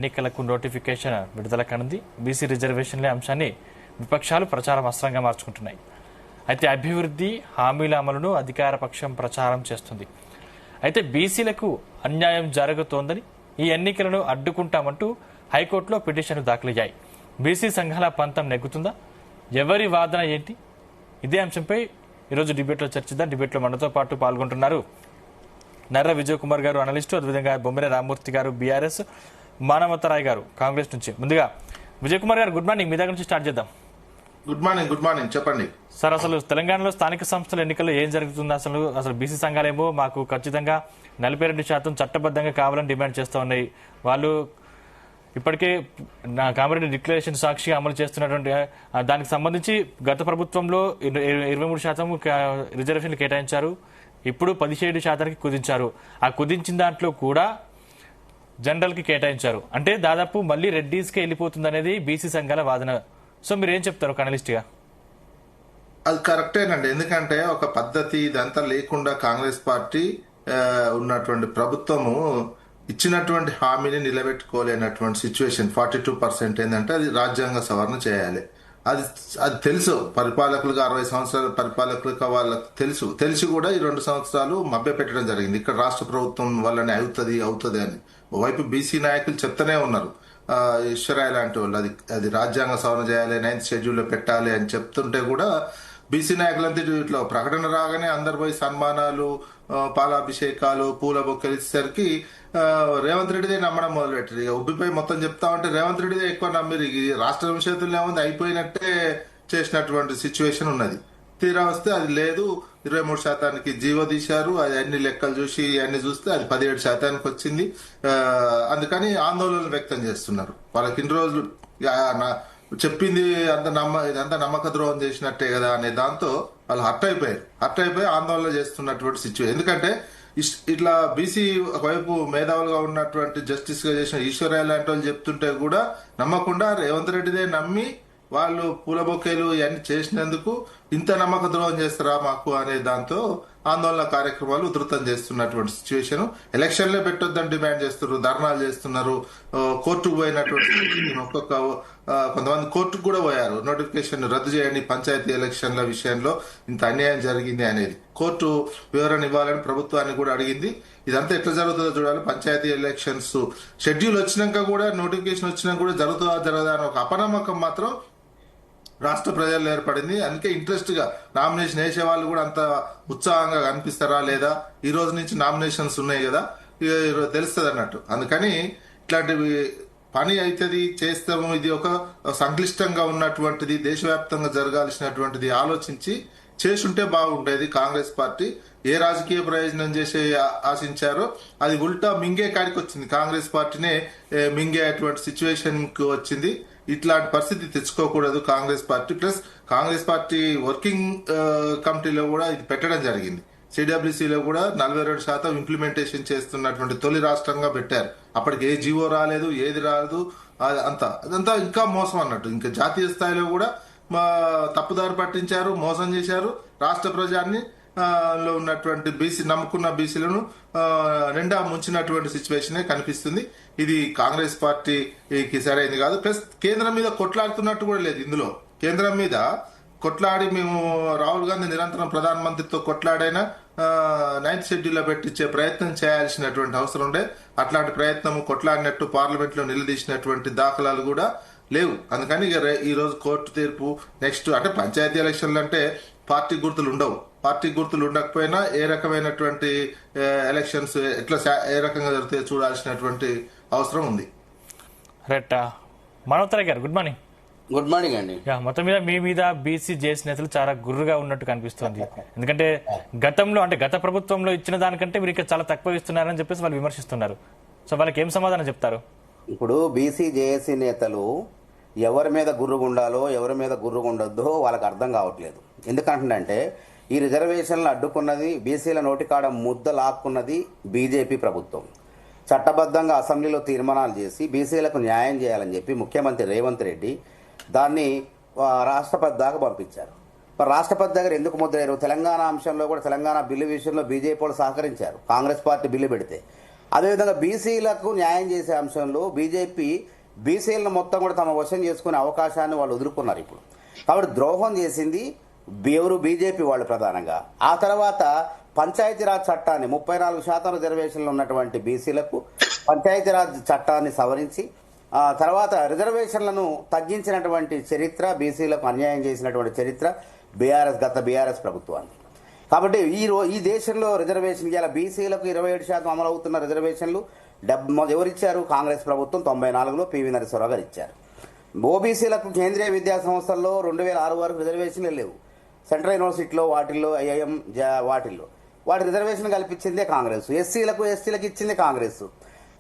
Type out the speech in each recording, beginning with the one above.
ఎన్నికలకు నోటిఫికేషన్ విడుదల కానుంది. బీసీ రిజర్వేషన్ల అంశాన్ని విపక్షాలు ప్రచారం అస్త్రంగా మార్చుకుంటున్నాయి. అయితే అభివృద్ధి హామీల అమలును అధికార పక్షం ప్రచారం చేస్తుంది. అయితే బీసీలకు అన్యాయం జరుగుతోందని, ఈ ఎన్నికలను అడ్డుకుంటామంటూ హైకోర్టులో పిటిషన్లు దాఖలయ్యాయి. బీసీ సంఘాల పంతం నెగ్గుతుందా? ఎవరి వాదన ఏంటి? ఇదే అంశంపై ఈరోజు డిబేట్లో చర్చిద్దాం. డిబేట్లో మనతో పాటు పాల్గొంటున్నారు నర్ర విజయ్ కుమార్ గారు, అనలిస్టు, అదేవిధంగా బొమ్మిర రామ్మూర్తి గారు, బీఆర్ఎస్, మానవతరాయ్ గారు, కాంగ్రెస్ నుంచి. ముందుగా విజయ్ కుమార్ గారు, గుడ్ మార్నింగ్. మీ దగ్గర నుంచి స్టార్ట్ చేద్దాం. గుడ్ మార్నింగ్ చెప్పండి సార్. అసలు తెలంగాణలో స్థానిక సంస్థల ఎన్నికల్లో ఏం జరుగుతుంది? అసలు బీసీ సంఘాలేమో మాకు ఖచ్చితంగా 42% చట్టబద్ధంగా కావాలని డిమాండ్ చేస్తూ ఉన్నాయి. వాళ్ళు ఇప్పటికే కామారెడ్డి డిక్లరేషన్ సాక్షిగా అమలు చేస్తున్నటువంటి దానికి సంబంధించి గత ప్రభుత్వంలో 23% రిజర్వేషన్లు కేటాయించారు. ఇప్పుడు 17% కుదించారు. ఆ కుదించిన దాంట్లో కూడా జనరల్ కి కేటాయించారు. అంటే దాదాపు మళ్ళీ రెడ్డీస్ కి వెళ్ళిపోతుంది అనేది బీసీ సంఘాల వాదన. సో మీరు ఏం చెప్తారు అనలిస్ట్ గా? అది కరెక్టేనండి. ఎందుకంటే ఒక పద్ధతి ఇదంతా లేకుండా కాంగ్రెస్ పార్టీ ఉన్నటువంటి ప్రభుత్వము ఇచ్చినటువంటి హామీని నిలబెట్టుకోలేనటువంటి సిచ్యువేషన్. 42% ఏంటంటే అది రాజ్యాంగ సవరణ చేయాలి. అది తెలుసు పరిపాలకులుగా, 60 సంవత్సరాల పరిపాలకులుగా వాళ్ళకి తెలిసి కూడా ఈ 2 సంవత్సరాలు మభ్య పెట్టడం జరిగింది. ఇక్కడ రాష్ట్ర ప్రభుత్వం వల్లనే అవుతుంది అని ఓవైపు బీసీ నాయకులు చెప్తూనే ఉన్నారు. ఈశ్వరాయ లాంటి వాళ్ళు అది రాజ్యాంగ సవరణ చేయాలి, 9th షెడ్యూల్లో పెట్టాలి అని చెప్తుంటే కూడా బీసీ నాయకులంతా ఇట్లా ప్రకటన రాగానే అందరు పోయి సన్మానాలు, పాలాభిషేకాలు, పూల బొక్కలు ఇచ్చేసరికి రేవంత్ రెడ్డిదే నమ్మడం మొదలుపెట్టారు. ఇక ఉబ్బిపోయి మొత్తం చెప్తా ఉంటే రేవంత్ రెడ్డిదే ఎక్కువ నమ్మిరు. రాష్ట్ర విషయతులు ఏముంది, అయిపోయినట్టే చేసినటువంటి సిచ్యువేషన్ ఉన్నది. తీరా వస్తే అది లేదు, 23% జీవో తీశారు. అది అన్ని లెక్కలు చూసి అన్ని చూస్తే అది 17% వచ్చింది. అందుకని ఆందోళన వ్యక్తం చేస్తున్నారు. వాళ్ళకి ఇన్ని రోజులు చెప్పింది ఇదంతా నమ్మక ద్రోహం చేసినట్టే కదా అనే దాంతో వాళ్ళు హర్ట్ అయిపోయి ఆందోళన చేస్తున్నటువంటి సిచ్యువేషన్. ఎందుకంటే ఇట్లా బీసీ వైపు మేధావులుగా ఉన్నటువంటి జస్టిస్ గా చేసిన ఈశ్వరయ్య లాంటి వాళ్ళు చెప్తుంటే కూడా నమ్మకుండా రేవంత్ రెడ్డిదే నమ్మి వాళ్ళు పూల బొకేలు ఇవన్నీ చేసినందుకు ఇంత నమ్మక ద్రోహం చేస్తారా మాకు అనే దాంతో ఆందోళన కార్యక్రమాలు ఉధృతం చేస్తున్నటువంటి సిచ్యువేషన్. ఎలక్షన్లే పెట్టొద్దని డిమాండ్ చేస్తున్నారు, ధర్నాలు చేస్తున్నారు, కోర్టుకు పోయినటువంటి కొంతమంది కోర్టుకు కూడా పోయారు. నోటిఫికేషన్ రద్దు చేయండి, పంచాయతీ ఎలక్షన్ల విషయంలో ఇంత అన్యాయం జరిగింది అనేది కోర్టు వివరణ ఇవ్వాలని ప్రభుత్వాన్ని కూడా అడిగింది. ఇదంతా ఎట్లా జరుగుతుందో చూడాలి. పంచాయతీ ఎలక్షన్స్ షెడ్యూల్ వచ్చినాక కూడా, నోటిఫికేషన్ వచ్చినాక కూడా జరగదా అని ఒక అపనమ్మకం మాత్రం రాష్ట్ర ప్రజల్లో ఏర్పడింది. అందుకే ఇంట్రెస్ట్ గా నామినేషన్ వేసే వాళ్ళు కూడా అంత ఉత్సాహంగా కనిపిస్తారా లేదా, ఈ రోజు నుంచి నామినేషన్స్ ఉన్నాయి కదా, తెలుస్తుంది అన్నట్టు. అందుకని ఇట్లాంటివి పని అవుతుంది, చేస్తాము. ఇది ఒక సంక్లిష్టంగా ఉన్నటువంటిది, దేశవ్యాప్తంగా జరగాల్సినటువంటిది ఆలోచించి చేసుంటే బాగుండేది. కాంగ్రెస్ పార్టీ ఏ రాజకీయ ప్రయోజనం చేసే ఆశించారో అది ఉల్టా మింగే కాడికి వచ్చింది. కాంగ్రెస్ పార్టీనే మింగే అటువంటి సిచ్యువేషన్ కు వచ్చింది. ఇట్లాంటి పరిస్థితి తెచ్చుకోకూడదు Congress party. Plus Congress party working కమిటీలో కూడా ఇది పెట్టడం జరిగింది. సిడబ్ల్యూసీలో కూడా 42% ఇంప్లిమెంటేషన్ చేస్తున్నటువంటి తొలి రాష్ట్రంగా పెట్టారు. అప్పటికి ఏ జీవో రాలేదు, ఏది రాలేదు. అదంతా ఇంకా మోసం అన్నట్టు. ఇంకా జాతీయ స్థాయిలో కూడా తప్పుదారి పట్టించారు, మోసం చేశారు. రాష్ట్ర ప్రజాన్ని లో ఉన్నటువంటి నమ్ముకున్న బీసీలను నిండా ముంచినటువంటి సిచ్యువేషనే కనిపిస్తుంది. ఇది కాంగ్రెస్ పార్టీకి సరైనది కాదు. ప్లస్ కేంద్రం మీద కొట్లాడుతున్నట్టు కూడా లేదు. ఇందులో కేంద్రం మీద కొట్లాడి మేము రాహుల్ గాంధీ నిరంతరం ప్రధానమంత్రితో కొట్లాడైనా 9th షెడ్యూల్లో పెట్టించే ప్రయత్నం చేయాల్సినటువంటి అవసరం ఉండే. అట్లాంటి ప్రయత్నం కొట్లాడినట్టు పార్లమెంట్ లో నిలదీసినటువంటి దాఖలాలు కూడా లేవు. అందుకని ఈ రోజు కోర్టు తీర్పు నెక్స్ట్ అంటే పంచాయతీ ఎలక్షన్లు అంటే పార్టీ గుర్తులు ఉండవు. పార్టీ గుర్తులు ఉండకపోయినా ఏ రకమైనటువంటి ఎలక్షన్స్ ఏ రకంగా జరిగితే చూడాల్సినటువంటి అవసరం ఉంది. రైట్. మనోత్తర గారు, గుడ్ మార్నింగ్. గుడ్ మార్నింగ్ అండి. మొత్తం మీద మీ మీద బీసీ జేసీ నేతలు చాలా గుర్రుగా ఉన్నట్టు కనిపిస్తుంది. ఎందుకంటే గతంలో అంటే గత ప్రభుత్వంలో ఇచ్చిన దానికంటే మీరు ఇంకా చాలా తక్కువ ఇస్తున్నారని చెప్పేసి వాళ్ళు విమర్శిస్తున్నారు. సో వాళ్ళకి ఏం సమాధానం చెప్తారు? ఇప్పుడు బీసీ జేఏసీ నేతలు ఎవరి మీద గుర్రుగా ఉండాలో, ఎవరి మీద గుర్రుగా ఉండొద్దో వాళ్ళకి అర్థం కావట్లేదు. ఎందుకంటే ఈ రిజర్వేషన్లు అడ్డుకున్నది, బీసీల నోటికాడ ముద్ద లాక్కున్నది బీజేపీ ప్రభుత్వం. చట్టబద్ధంగా అసెంబ్లీలో తీర్మానాలు చేసి బీసీలకు న్యాయం చేయాలని చెప్పి ముఖ్యమంత్రి రేవంత్ రెడ్డి దాన్ని రాష్ట్రపతి దాకా పంపించారు. మరి రాష్ట్రపతి దగ్గర ఎందుకు ముద్రయ్యారు? తెలంగాణ అంశంలో కూడా తెలంగాణ బిల్లు విషయంలో బీజేపీ వాళ్ళు సహకరించారు. కాంగ్రెస్ పార్టీ బిల్లు పెడితే అదేవిధంగా బీసీలకు న్యాయం చేసే అంశంలో బీజేపీ బీసీలను మొత్తం కూడా తమ వశం చేసుకునే అవకాశాన్ని వాళ్ళు వదులుకున్నారు ఇప్పుడు. కాబట్టి ద్రోహం చేసింది ఎవరు? బీజేపీ వాళ్ళు ప్రధానంగా. ఆ తర్వాత పంచాయతీరాజ్ చట్టాన్ని 34% రిజర్వేషన్లు ఉన్నటువంటి బీసీలకు పంచాయతీరాజ్ చట్టాన్ని సవరించి తర్వాత రిజర్వేషన్లను తగ్గించినటువంటి చరిత్ర, బీసీలకు అన్యాయం చేసినటువంటి చరిత్ర గత బీఆర్ఎస్ ప్రభుత్వాన్ని. కాబట్టి ఈ దేశంలో రిజర్వేషన్ ఇవాళ బీసీలకు 27% అమలు అవుతున్న రిజర్వేషన్లు ఎవరిచ్చారు? కాంగ్రెస్ ప్రభుత్వం 94లో పివి నరసింహరావు గారు ఇచ్చారు. ఓబీసీలకు కేంద్రీయ విద్యా సంస్థల్లో 2006 వరకు రిజర్వేషన్లు లేవు. సెంట్రల్ యూనివర్సిటీలో వాటిల్లో ఐఐఎం వాటి రిజర్వేషన్ కల్పించిందే కాంగ్రెస్. ఎస్సీలకు ఎస్టీలకు ఇచ్చింది కాంగ్రెస్.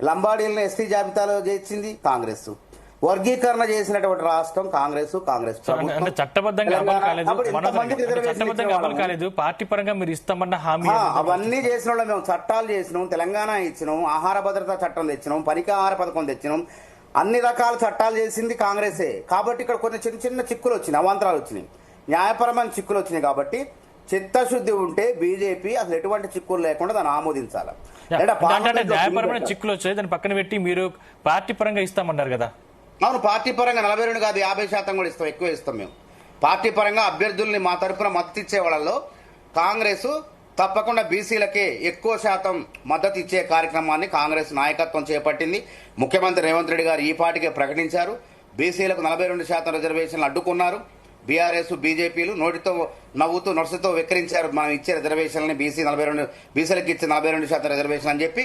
లంబాడీలను ఎస్టీ జాబితాలో చేర్చింది కాంగ్రెస్. వర్గీకరణ చేసినటువంటి రాష్ట్రం కాంగ్రెస్ ప్రభుత్వం. చట్టబద్ధంగా అమలు కాలేదు. పార్టీ పరంగా మీరు ఇస్తామన్న హామీ అవన్నీ చేసిన వాళ్ళు మేము చట్టాలు చేసినాం, తెలంగాణ ఇచ్చినాం, ఆహార భద్రతా చట్టం తెచ్చినాం, పనికి ఆహార పథకం తెచ్చినాం, అన్ని రకాల చట్టాలు చేసింది కాంగ్రెసే. కాబట్టి ఇక్కడ కొన్ని చిన్న చిన్న చిక్కులు వచ్చినాయి, అవాంతరాలు వచ్చినాయి, న్యాయపరమైన చిక్కులు వచ్చినాయి. కాబట్టి చిత్తశుద్ధి ఉంటే బీజేపీ అసలు ఎటువంటి చిక్కులు లేకుండా దాన్ని ఆమోదించాలి. న్యాయపరమైన చిక్కులు వచ్చాయి, దాన్ని పక్కన పెట్టి మీరు పార్టీ పరంగా ఇస్తామన్నారు కదా. అవును, పార్టీ పరంగా 42 కాదు 50% కూడా ఇస్తాం, ఎక్కువ ఇస్తాం. మేము పార్టీ పరంగా అభ్యర్థుల్ని మా తరఫున మద్దతు ఇచ్చే వాళ్ళలో కాంగ్రెస్ తప్పకుండా బీసీలకే ఎక్కువ శాతం మద్దతు ఇచ్చే కార్యక్రమాన్ని కాంగ్రెస్ నాయకత్వం చేపట్టింది. ముఖ్యమంత్రి రేవంత్ రెడ్డి గారు ఈ పాటికే ప్రకటించారు. బీసీలకు 42% రిజర్వేషన్లు అడ్డుకున్నారు. బీఆర్ఎస్ బీజేపీలు నోటితో నవ్వుతూ నొరసతో వెక్కిరించారు. మనం ఇచ్చే రిజర్వేషన్లని బీసీలకు ఇచ్చే 42% రిజర్వేషన్ అని చెప్పి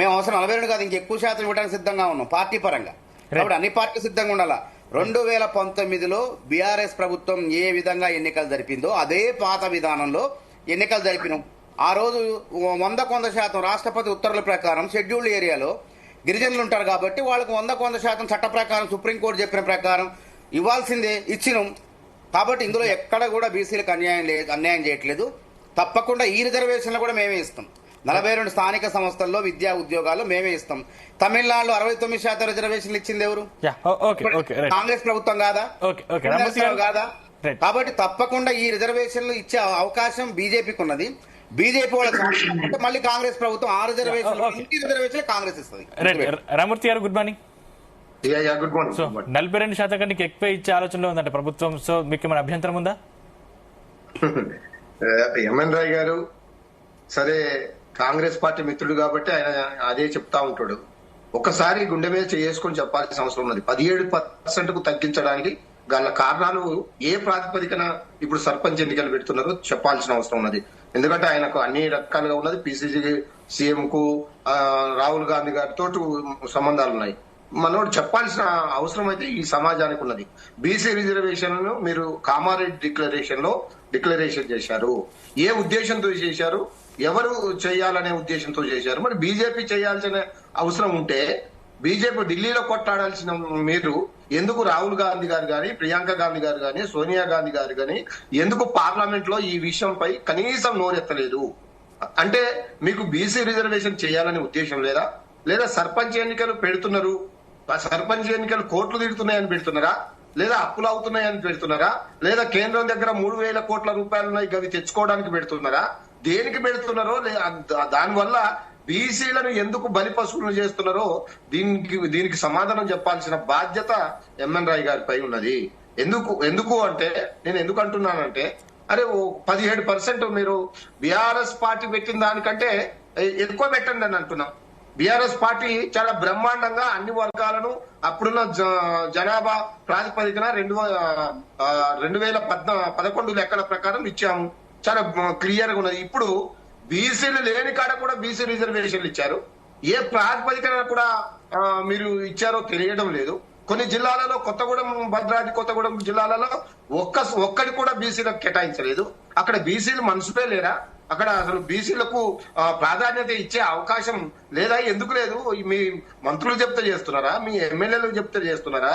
మేము అవసరం 42 కాదు ఇంకెక్కువ శాతం ఇవ్వడానికి సిద్ధంగా ఉన్నాం పార్టీ పరంగా. కాబట్టి అన్ని పార్టీలు సిద్ధంగా ఉండాలా. 2019లో బీఆర్ఎస్ ప్రభుత్వం ఏ విధంగా ఎన్నికలు జరిపిందో అదే పాత విధానంలో ఎన్నికలు జరిపినాం. ఆ రోజు 100% రాష్ట్రపతి ఉత్తర్వుల ప్రకారం షెడ్యూల్డ్ ఏరియాలో గిరిజనులు ఉంటారు కాబట్టి వాళ్ళకు 100% చట్ట ప్రకారం సుప్రీంకోర్టు చెప్పిన ప్రకారం ఇవ్వాల్సిందే, ఇచ్చినాం. కాబట్టి ఇందులో ఎక్కడ కూడా బీసీలకు అన్యాయం చేయట్లేదు. తప్పకుండా ఈ రిజర్వేషన్లు కూడా మేమే ఇస్తాం. 42 స్థానిక సంస్థల్లో విద్యా ఉద్యోగాలు మేమే ఇస్తాం. తమిళనాడులో 69% రిజర్వేషన్లు ఇచ్చింది ఎవరు? కాంగ్రెస్ ప్రభుత్వం కాదా? కాదా? కాబట్టి తప్పకుండా ఈ రిజర్వేషన్లు ఇచ్చే అవకాశం బీజేపీకి ఉన్నది. బీజేపీ వాళ్ళకి మళ్ళీ కాంగ్రెస్ ప్రభుత్వం ఆ రిజర్వేషన్ కాంగ్రెస్ ఇస్తుంది. రామూర్తి గారు గుడ్ మార్నింగ్. సో 42% కంటే ఎక్కువ ఇచ్చే ఆలోచనలో ఉందంటే ప్రభుత్వం. సో మీకు ఏమైనా అభ్యంతరం ఉందా? ఎంఎన్ రాయ్ గారు సరే కాంగ్రెస్ పార్టీ మిత్రుడు కాబట్టి ఆయన అదే చెప్తా ఉంటాడు. ఒకసారి గుండె మీద చేసుకొని చెప్పాల్సిన అవసరం ఉన్నది. 17% కు తగ్గించడానికి గల కారణాలు ఏ ప్రాతిపదికన ఇప్పుడు సర్పంచ్ ఎన్నికలు పెడుతున్నారో చెప్పాల్సిన అవసరం ఉన్నది. ఎందుకంటే ఆయనకు అన్ని రకాలుగా ఉన్నది. పిసిసి సీఎం కు రాహుల్ గాంధీ గారితో సంబంధాలు ఉన్నాయి. మనోడు చెప్పాల్సిన అవసరం అయితే ఈ సమాజానికి ఉన్నది. బీసీ రిజర్వేషన్ మీరు కామారెడ్డి డిక్లరేషన్ చేశారు. ఏ ఉద్దేశంతో చేశారు? ఎవరు చేయాలనే ఉద్దేశంతో చేశారు. మరి బీజేపీ చేయాల్సిన అవసరం ఉంటే బీజేపీ ఢిల్లీలో కొట్లాడాల్సిన మీరు ఎందుకు రాహుల్ గాంధీ గారు కానీ, ప్రియాంక గాంధీ గారు కానీ, సోనియా గాంధీ గారు కానీ ఎందుకు పార్లమెంట్ లో ఈ విషయంపై కనీసం నోరెత్తలేదు? అంటే మీకు బీసీ రిజర్వేషన్ చేయాలనే ఉద్దేశం లేదా? లేదా సర్పంచ్ ఎన్నికలు పెడుతున్నారు, సర్పంచ్ ఎన్నికలు కోట్లు తిడుతున్నాయని పెడుతున్నారా? లేదా అప్పులు అవుతున్నాయని పెడుతున్నారా? లేదా కేంద్రం దగ్గర 3,000 కోట్ల రూపాయలు ఉన్నాయి అవి తెచ్చుకోవడానికి పెడుతున్నారా? దేనికి పెడుతున్నారో దానివల్ల బీసీలను ఎందుకు బలిపశువులను చేస్తున్నారో దీనికి సమాధానం చెప్పాల్సిన బాధ్యత ఎంఎన్ రాయ్ గారిపై ఉన్నది. ఎందుకు అంటే నేను ఎందుకు అంటున్నానంటే అరే 17% మీరు బీఆర్ఎస్ పార్టీ పెట్టిన దానికంటే ఎక్కువ పెట్టండి అని అంటున్నాం. బీఆర్ఎస్ పార్టీ చాలా బ్రహ్మాండంగా అన్ని వర్గాలను అప్పుడున్న జనాభా ప్రాతిపదికన 2011 లెక్కల ప్రకారం ఇచ్చాము. చాలా క్లియర్ గా ఉన్నది. ఇప్పుడు బీసీలు లేని కాడ కూడా బీసీ రిజర్వేషన్లు ఇచ్చారు. ఏ ప్రాతిపదికన కూడా మీరు ఇచ్చారో తెలియడం లేదు. కొన్ని జిల్లాలలో కొత్తగూడెం, భద్రాద్రి కొత్తగూడెం జిల్లాలలో ఒక్కడి కూడా బీసీలకు కేటాయించలేదు. అక్కడ బీసీలు మనసుపే లేరా? అక్కడ అసలు బీసీలకు ప్రాధాన్యత ఇచ్చే అవకాశం లేదా? ఎందుకు లేదు? మీ మంత్రులు చెప్తే చేస్తున్నారా? మీ ఎమ్మెల్యేలు చెప్తే చేస్తున్నారా?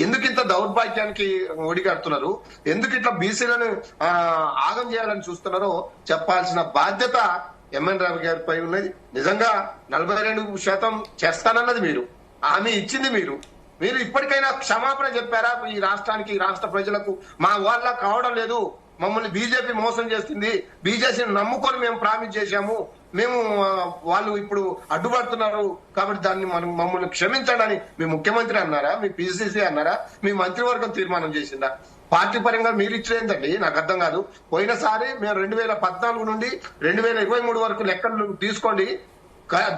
ఎందుకు ఇంత దౌర్భాగ్యానికి ఒడిగడుతున్నారు? ఎందుకు ఇట్లా బీసీలను ఆగం చేయాలని చూస్తున్నారో చెప్పాల్సిన బాధ్యత ఎంఎన్ రావు గారిపై ఉన్నది. నిజంగా 42% చేస్తానన్నది మీరు, హామీ ఇచ్చింది మీరు. ఇప్పటికైనా క్షమాపణ చెప్పారా ఈ రాష్ట్రానికి, రాష్ట్ర ప్రజలకు? మా వాళ్ళ కావడం లేదు, మమ్మల్ని బీజేపీ మోసం చేస్తుంది, బీజేపీని నమ్ముకొని మేము ప్రామిస్ చేశాము, మేము వాళ్ళు ఇప్పుడు అడ్డుపడుతున్నారు కాబట్టి దాన్ని మమ్మల్ని క్షమించడని మీ ముఖ్యమంత్రి అన్నారా, మీ పిసిసి అన్నారా, మీ మంత్రివర్గం తీర్మానం చేసిందా? పార్టీ పరంగా మీరు ఇచ్చేందండి నాకు అర్థం కాదు. పోయినసారి మేము 2014 నుండి 2023 వరకు లెక్కలు తీసుకోండి,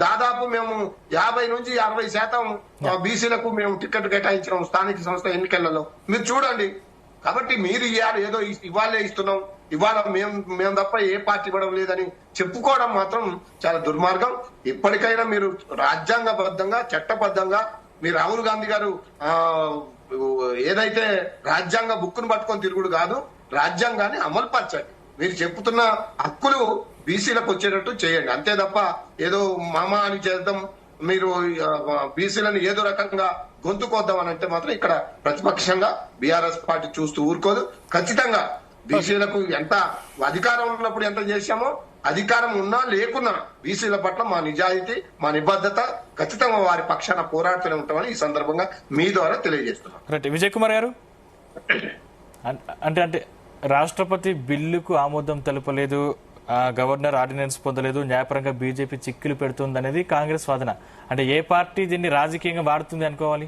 దాదాపు మేము 50 నుంచి 60% బీసీలకు మేము టికెట్ కేటాయించాం స్థానిక సంస్థ ఎన్నికలలో. మీరు చూడండి. కాబట్టి మీరు ఇవాళ ఏదో ఇవాళే ఇస్తున్నాం, ఇవాళ మేము తప్ప ఏ పార్టీ ఇవ్వడం లేదని చెప్పుకోవడం మాత్రం చాలా దుర్మార్గం. ఇప్పటికైనా మీరు రాజ్యాంగబద్ధంగా చట్టబద్ధంగా మీరు రాహుల్ గాంధీ గారు ఏదైతే రాజ్యాంగ బుక్కును పట్టుకొని తిరుగుడు కాదు, రాజ్యాంగాన్ని అమలు పరచండి. మీరు చెప్తున్న హక్కులు బీసీలకు వచ్చేటట్టు చేయండి. అంతే తప్ప ఏదో మామా అని చేద్దాం, మీరు బీసీలను ఏదో రకంగా గొంతుకోద్దాం అని అంటే మాత్రం ఇక్కడ ప్రతిపక్షంగా బీఆర్ఎస్ పార్టీ చూస్తూ ఊరుకోదు. ఖచ్చితంగా బీసీలకు ఎంత అధికారం ఉన్నప్పుడు ఎంత చేశామో, అధికారం ఉన్నా లేకున్నా బీసీల పట్ల మా నిజాయితీ, మా నిబద్ధత ఖచ్చితంగా వారి పక్షాన పోరాడుతూనే ఉంటామని ఈ సందర్భంగా మీ ద్వారా తెలియజేస్తున్నాం. రైట్ విజయ్ కుమార్ గారు, అంటే రాష్ట్రపతి బిల్లుకు ఆమోదం తెలపలేదు, గవర్నర్ ఆర్డినెన్స్ పొందలేదు, న్యాయపరంగా బీజేపీ చిక్కులు పెడుతుంది అనేది కాంగ్రెస్ వాదన. అంటే ఏ పార్టీ దీన్ని రాజకీయంగా వాడుతుంది అనుకోవాలి?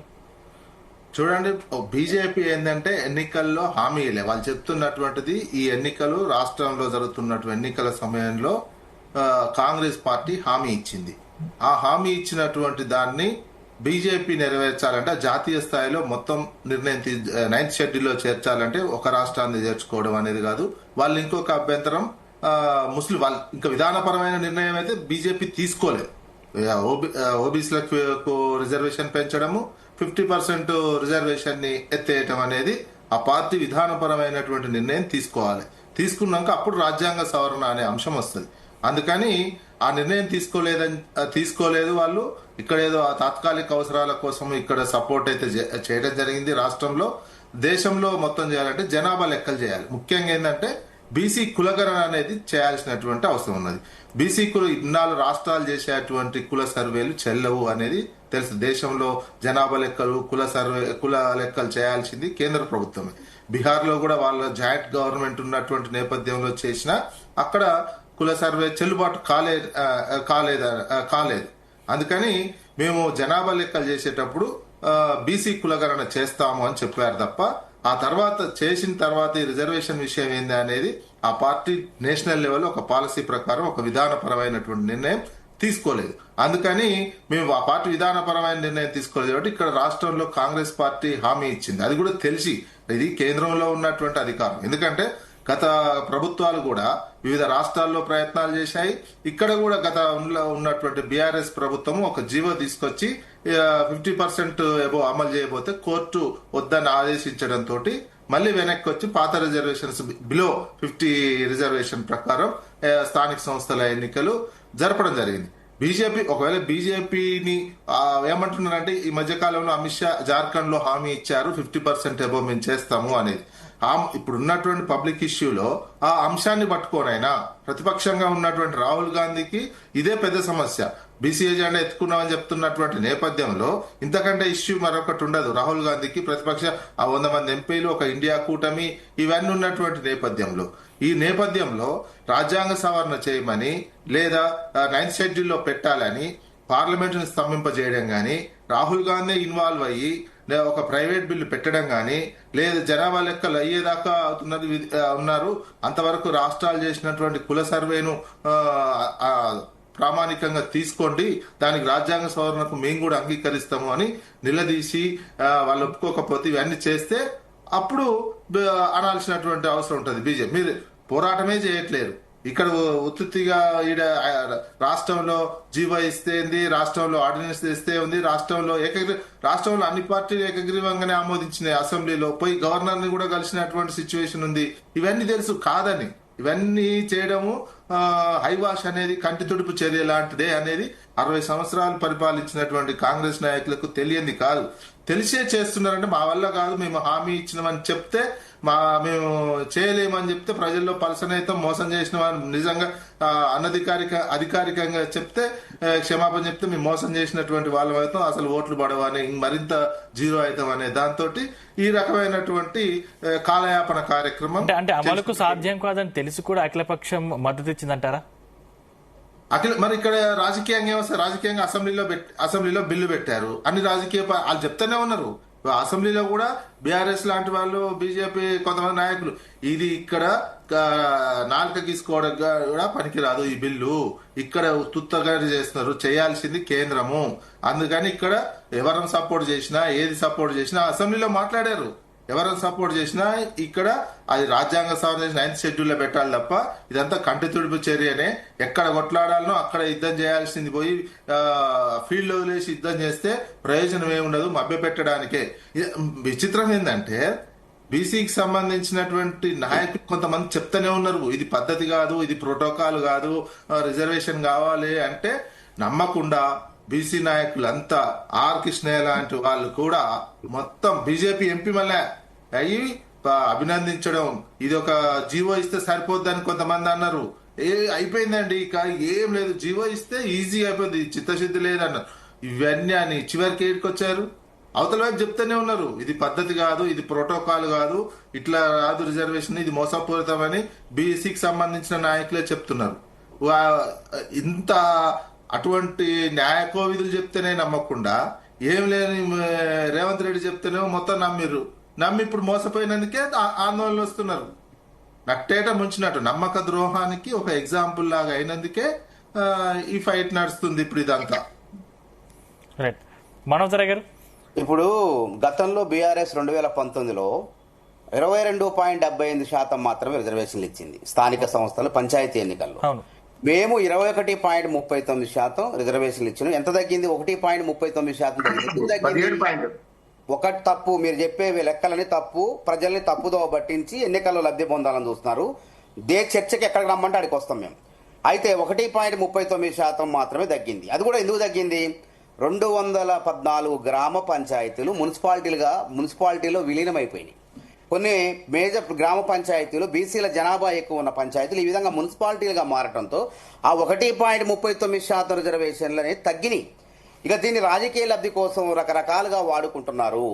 చూడండి, బీజేపీ ఏంటంటే ఎన్నికల్లో హామీలే వాళ్ళు చెప్తున్నటువంటిది. ఈ ఎన్నికలు రాష్ట్రంలో జరుగుతున్నటువంటి ఎన్నికల సమయంలో కాంగ్రెస్ పార్టీ హామీ ఇచ్చింది. ఆ హామీ ఇచ్చినటువంటి దాన్ని బీజేపీ నెరవేర్చాలంటే జాతీయ స్థాయిలో మొత్తం నిర్ణయం 9th షెడ్యూల్లో చేర్చాలంటే ఒక రాష్ట్రాన్ని చేర్చుకోవడం అనేది కాదు. వాళ్ళు ఇంకొక అభ్యంతరం ముస్లిం వాళ్ళు ఇంకా విధానపరమైన నిర్ణయం అయితే బీజేపీ తీసుకోలేదు. ఓబీసీలకు రిజర్వేషన్ పెంచడము, 50% రిజర్వేషన్ ని ఎత్తేయటం అనేది ఆ పార్టీ విధానపరమైనటువంటి నిర్ణయం తీసుకోవాలి. తీసుకున్నాక అప్పుడు రాజ్యాంగ సవరణ అనే అంశం వస్తుంది. అందుకని ఆ నిర్ణయం తీసుకోలేదు వాళ్ళు. ఇక్కడ ఏదో ఆ తాత్కాలిక అవసరాల కోసం ఇక్కడ సపోర్ట్ అయితే చేయడం జరిగింది. రాష్ట్రంలో దేశంలో మొత్తం చేయాలంటే జనాభా లెక్కలు చేయాలి. ముఖ్యంగా ఏంటంటే బీసీ కులగణన అనేది చేయాల్సినటువంటి అవసరం ఉన్నది. బీసీ కుల 4 రాష్ట్రాలు చేసేటువంటి కుల సర్వేలు చెల్లవు అనేది తెలుసు. దేశంలో జనాభా లెక్కలు కుల లెక్కలు చేయాల్సింది కేంద్ర ప్రభుత్వమే. బీహార్ లో కూడా వాళ్ళ జాయింట్ గవర్నమెంట్ ఉన్నటువంటి నేపథ్యంలో చేసిన అక్కడ కుల సర్వే చెల్లుబాటు కాలేదు. అందుకని మేము జనాభా లెక్కలు చేసేటప్పుడు బీసీ కులగణన చేస్తాము అని చెప్పారు తప్ప ఆ తర్వాత చేసిన తర్వాత ఈ రిజర్వేషన్ విషయం ఏంది అనేది ఆ పార్టీ నేషనల్ లెవెల్లో ఒక పాలసీ ప్రకారం ఒక విధానపరమైనటువంటి నిర్ణయం తీసుకోలేదు. అందుకని మేము ఆ పార్టీ విధానపరమైన నిర్ణయం తీసుకోలేదు కాబట్టి ఇక్కడ రాష్ట్రంలో కాంగ్రెస్ పార్టీ హామీ ఇచ్చింది. అది కూడా తెలిసి ఇది కేంద్రంలో ఉన్నటువంటి అధికారం. ఎందుకంటే గత ప్రభుత్వాలు కూడా వివిధ రాష్ట్రాల్లో ప్రయత్నాలు చేశాయి. ఇక్కడ కూడా గత ఉన్నటువంటి బీఆర్ఎస్ ప్రభుత్వం ఒక జీవో తీసుకొచ్చి 50% ఏవో అమలు చేయబోతే కోర్టు వద్దని ఆదేశించడంతో మళ్ళీ వెనక్కి వచ్చి పాత రిజర్వేషన్స్ బిలో 50 రిజర్వేషన్ ప్రకారం స్థానిక సంస్థల ఎన్నికలు జరపడం జరిగింది. ఒకవేళ బీజేపీని ఏమంటున్నారంటే ఈ మధ్య కాలంలో అమిత్ షా జార్ఖండ్ లో హామీ ఇచ్చారు 50% ఎబో మేము చేస్తాము అనేది. ఇప్పుడు ఉన్నటువంటి పబ్లిక్ ఇష్యూలో ఆ అంశాన్ని పట్టుకోనైనా ప్రతిపక్షంగా ఉన్నటువంటి రాహుల్ గాంధీకి ఇదే పెద్ద సమస్య. బీసీ ఎజెండా ఎత్తుకున్నామని చెప్తున్నటువంటి నేపథ్యంలో ఇంతకంటే ఇష్యూ మరొకటి ఉండదు రాహుల్ గాంధీకి. ప్రతిపక్ష 100 మంది ఎంపీలు, ఒక ఇండియా కూటమి, ఇవన్నీ ఉన్నటువంటి ఈ నేపథ్యంలో రాజ్యాంగ సవరణ చేయమని లేదా 9th షెడ్యూల్లో పెట్టాలని పార్లమెంటును స్తంభింపజేయడం గాని, రాహుల్ గాంధీ ఇన్వాల్వ్ అయ్యి ఒక ప్రైవేట్ బిల్లు పెట్టడం గాని, లేదా జనాభా లెక్కలు అయ్యేదాకా ఉన్నారు. అంతవరకు రాష్ట్రాలు చేసినటువంటి కుల సర్వేను ప్రామాణికంగా తీసుకోండి, దానికి రాజ్యాంగ సవరణకు మేము కూడా అంగీకరిస్తాము అని నిలదీసి వాళ్ళు ఒప్పుకోకపోతే ఇవన్నీ చేస్తే అప్పుడు అనాల్సినటువంటి అవసరం ఉంటుంది. బీజేపీ మీరు పోరాటమే చేయట్లేరు. ఇక్కడ ఉత్తుగా ఈడ రాష్ట్రంలో జీవో ఇస్తే ఉంది, రాష్ట్రంలో ఆర్డినెన్స్ ఇస్తే ఉంది, రాష్ట్రంలో అన్ని పార్టీలు ఏకగ్రీవంగానే ఆమోదించినాయి. అసెంబ్లీలో పోయి గవర్నర్ ని కూడా కలిసినటువంటి సిచ్యువేషన్ ఉంది. ఇవన్నీ తెలుసు కాదని ఇవన్నీ చేయడము హైవాష్ అనేది కంటి తుడుపు చర్య లాంటిదే అనేది 60 సంవత్సరాలు పరిపాలించినటువంటి కాంగ్రెస్ నాయకులకు తెలియంది కాదు. తెలిసే చేస్తున్నారంటే మా వల్ల కాదు, మేము హామీ ఇచ్చినామని చెప్తే మేము చేయలేమని చెప్తే ప్రజల్లో పలసనైతే మోసం చేసిన నిజంగా అధికారికంగా చెప్తే క్షమాపణ చెప్తే మేము మోసం చేసినటువంటి వాళ్ళం అవుతాం, అసలు ఓట్లు పడవని మరింత జీరో అవుతాం అనే దాంతో ఈ రకమైనటువంటి కాలయాపన కార్యక్రమం అంటే అమలుకు సాధ్యం కాదని తెలిసి కూడా అఖిలపక్షం మద్దతు ఇచ్చిందంటారా? మరి ఇక్కడ రాజకీయంగా ఏమొస్తారు? రాజకీయంగా అసెంబ్లీలో బిల్లు పెట్టారు, అన్ని రాజకీయ వాళ్ళు చెప్తూనే ఉన్నారు. అసెంబ్లీలో కూడా బీఆర్ఎస్ లాంటి వాళ్ళు, బీజేపీ కొంతమంది నాయకులు ఇది ఇక్కడ నాలుక గీసుకోవడం కూడా పనికిరాదు, ఈ బిల్లు ఇక్కడ తుత్తగా చేస్తున్నారు, చేయాల్సింది కేంద్రము, అందుకని ఇక్కడ ఎవరిని సపోర్ట్ చేసినా ఏది సపోర్ట్ చేసినా అసెంబ్లీలో మాట్లాడారు. ఎవరైనా సపోర్ట్ చేసినా ఇక్కడ అది రాజ్యాంగ సవరణ 9th షెడ్యూల్లో పెట్టాలి తప్ప ఇదంతా కంటి తుడుపు చర్యనే. ఎక్కడ కొట్లాడాలనో అక్కడ యుద్ధం చేయాల్సింది పోయి ఫీల్డ్ వదిలేసి యుద్ధం చేస్తే ప్రయోజనం ఏముండదు, మభ్య పెట్టడానికే. విచిత్రం ఏంటంటే బీసీకి సంబంధించినటువంటి నాయకులు కొంతమంది చెప్తూనే ఉన్నారు ఇది పద్ధతి కాదు, ఇది ప్రోటోకాల్ కాదు, రిజర్వేషన్ కావాలి అంటే నమ్మకుండా బీసీ నాయకులంతా ఆర్ కృష్ణయ్య లాంటి వాళ్ళు కూడా మొత్తం బీజేపీ ఎంపీ మళ్ళా అయ్యి అభినందించడం, ఇది ఒక జీవో ఇస్తే సరిపోద్దని కొంతమంది అన్నారు. అయిపోయిందండి ఇక ఏం లేదు, జీవో ఇస్తే ఈజీ అయిపోయింది, చిత్తశుద్ధి లేదన్నారు. ఇవన్నీ అని చివరికి ఏడుకొచ్చారు, అవతల వైపు చెప్తూనే ఉన్నారు ఇది పద్ధతి కాదు, ఇది ప్రోటోకాల్ కాదు, ఇట్లా రాదు రిజర్వేషన్, ఇది మోసపూరితమని బీసీకి సంబంధించిన నాయకులే చెప్తున్నారు. ఇంత అటువంటి న్యాయ కోవిధులు చెప్తేనే నమ్మకుండా ఏం లేని రేవంత్ రెడ్డి చెప్తేనే మొత్తం నమ్మి ఇప్పుడు మోసపోయినందుకే ఆందోళనలు వస్తున్నారు. నట్టేట ముంచినట్టు నమ్మక ద్రోహానికి ఒక ఎగ్జాంపుల్ లాగా అయినందుకే ఈ ఫైట్ నడుస్తుంది ఇప్పుడు ఇదంతా. గారు ఇప్పుడు గతంలో బీఆర్ఎస్ 2019లో 22.78% మాత్రమే రిజర్వేషన్లు ఇచ్చింది స్థానిక సంస్థలు పంచాయతీ ఎన్నికల్లో. మేము 21.39% రిజర్వేషన్లు ఇచ్చినాం. ఎంత తగ్గింది? 1.39% తగ్గింది. ఒకటి తప్పు, మీరు చెప్పే లెక్కలని తప్పు, ప్రజల్ని తప్పుదోవ పట్టించి ఎన్నికల్లో లబ్ధి పొందాలని చూస్తున్నారు. చర్చకి ఎక్కడికి రమ్మంటే అక్కడికి వస్తాం మేము. అయితే 1.39% మాత్రమే తగ్గింది. అది కూడా ఎందుకు తగ్గింది? 214 గ్రామ పంచాయతీలు మున్సిపాలిటీలో విలీనమైపోయినాయి. కొన్ని మేజర్ గ్రామ పంచాయతీలు బీసీల జనాభా ఎక్కువ ఉన్న పంచాయతీలు ఈ విధంగా మున్సిపాలిటీలుగా మారడంతో ఆ 1.39% రిజర్వేషన్లు అనేది తగ్గినాయి. ఇక దీన్ని రాజకీయ లబ్ధి కోసం రకరకాలుగా వాడుకుంటున్నారు.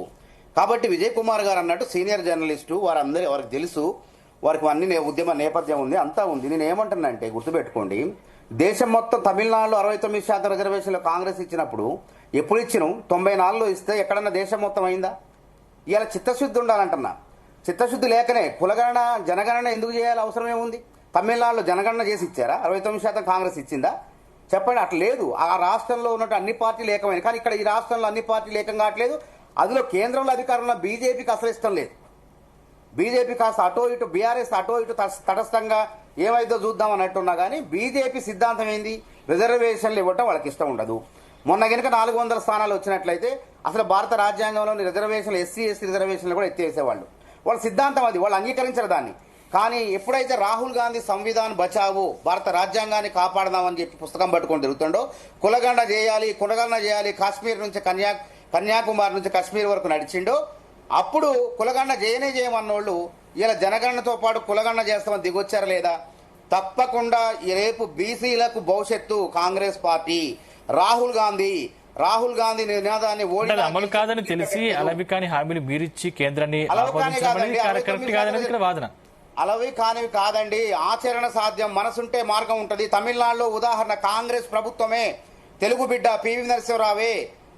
కాబట్టి విజయ్ కుమార్ గారు అన్నట్టు సీనియర్ జర్నలిస్టు, వారికి తెలుసు, వారికి అన్ని ఉద్యమ నేపథ్యం ఉంది, అంతా ఉంది. నేను ఏమంటున్నానంటే గుర్తుపెట్టుకోండి, దేశం మొత్తం తమిళనాడులో 69% రిజర్వేషన్లు కాంగ్రెస్ ఇచ్చినప్పుడు ఎప్పుడు ఇచ్చినాం? 94లో ఇస్తే ఎక్కడన్నా దేశం మొత్తం అయిందా? ఇలా చిత్తశుద్ధి ఉండాలంటున్నా. చిత్తశుద్ధి లేకనే కులగణన జనగణన ఎందుకు చేయాలి? అవసరం ఏముంది? తమిళనాడులో జనగణన చేసి ఇచ్చారా? 69% కాంగ్రెస్ ఇచ్చిందా? చెప్పండి. అట్లా లేదు. ఆ రాష్ట్రంలో ఉన్నట్టు అన్ని పార్టీలు ఏకమైనవి. కానీ ఇక్కడ ఈ రాష్ట్రంలో అన్ని పార్టీలు ఏకం కావట్లేదు. అందులో కేంద్రంలో అధికారంలో బీజేపీకి అసలు ఇష్టం లేదు. బీజేపీ కాస్త అటో ఇటు, బీఆర్ఎస్ అటో ఇటు తటస్థంగా ఏమైందో చూద్దాం అన్నట్టున్నా కానీ బీజేపీ సిద్ధాంతం ఏంది? రిజర్వేషన్లు ఇవ్వటం వాళ్ళకి ఇష్టం ఉండదు. మొన్న కనుక 400 స్థానాలు వచ్చినట్లయితే అసలు భారత రాజ్యాంగంలోని రిజర్వేషన్లు ఎస్సీ రిజర్వేషన్లు కూడా ఎత్తేసేవాళ్ళు. వాళ్ళ సిద్ధాంతం అది, వాళ్ళు అంగీకరించరు దాన్ని. కానీ ఎప్పుడైతే రాహుల్ గాంధీ సంవిధాన్ బచావో, భారత రాజ్యాంగాన్ని కాపాడదామని చెప్పి పుస్తకం పట్టుకొని తిరుగుతుండో, కులగణన చేయాలి కాశ్మీర్ నుంచి కన్యాకుమారి నుంచి కాశ్మీర్ వరకు నడిచిండో, అప్పుడు కులగణన చేయమన్నోళ్ళు ఇలా జనగణనతో పాటు కులగణన చేస్తామని దిగొచ్చారా లేదా? తప్పకుండా రేపు బీసీలకు భవిష్యత్తు కాంగ్రెస్ పార్టీ, రాహుల్ గాంధీ నినాదాన్ని అమలు కాదని తెలిసి అలవి కాని హామీలు మీరిచ్చి కేంద్రాన్ని అలవి కానివి కాదండి, ఆచరణ సాధ్యం, మనసుంటే మార్గం ఉంటది. తమిళనాడులో ఉదాహరణ కాంగ్రెస్ ప్రభుత్వమే, తెలుగు బిడ్డ పివి నరసింహరావే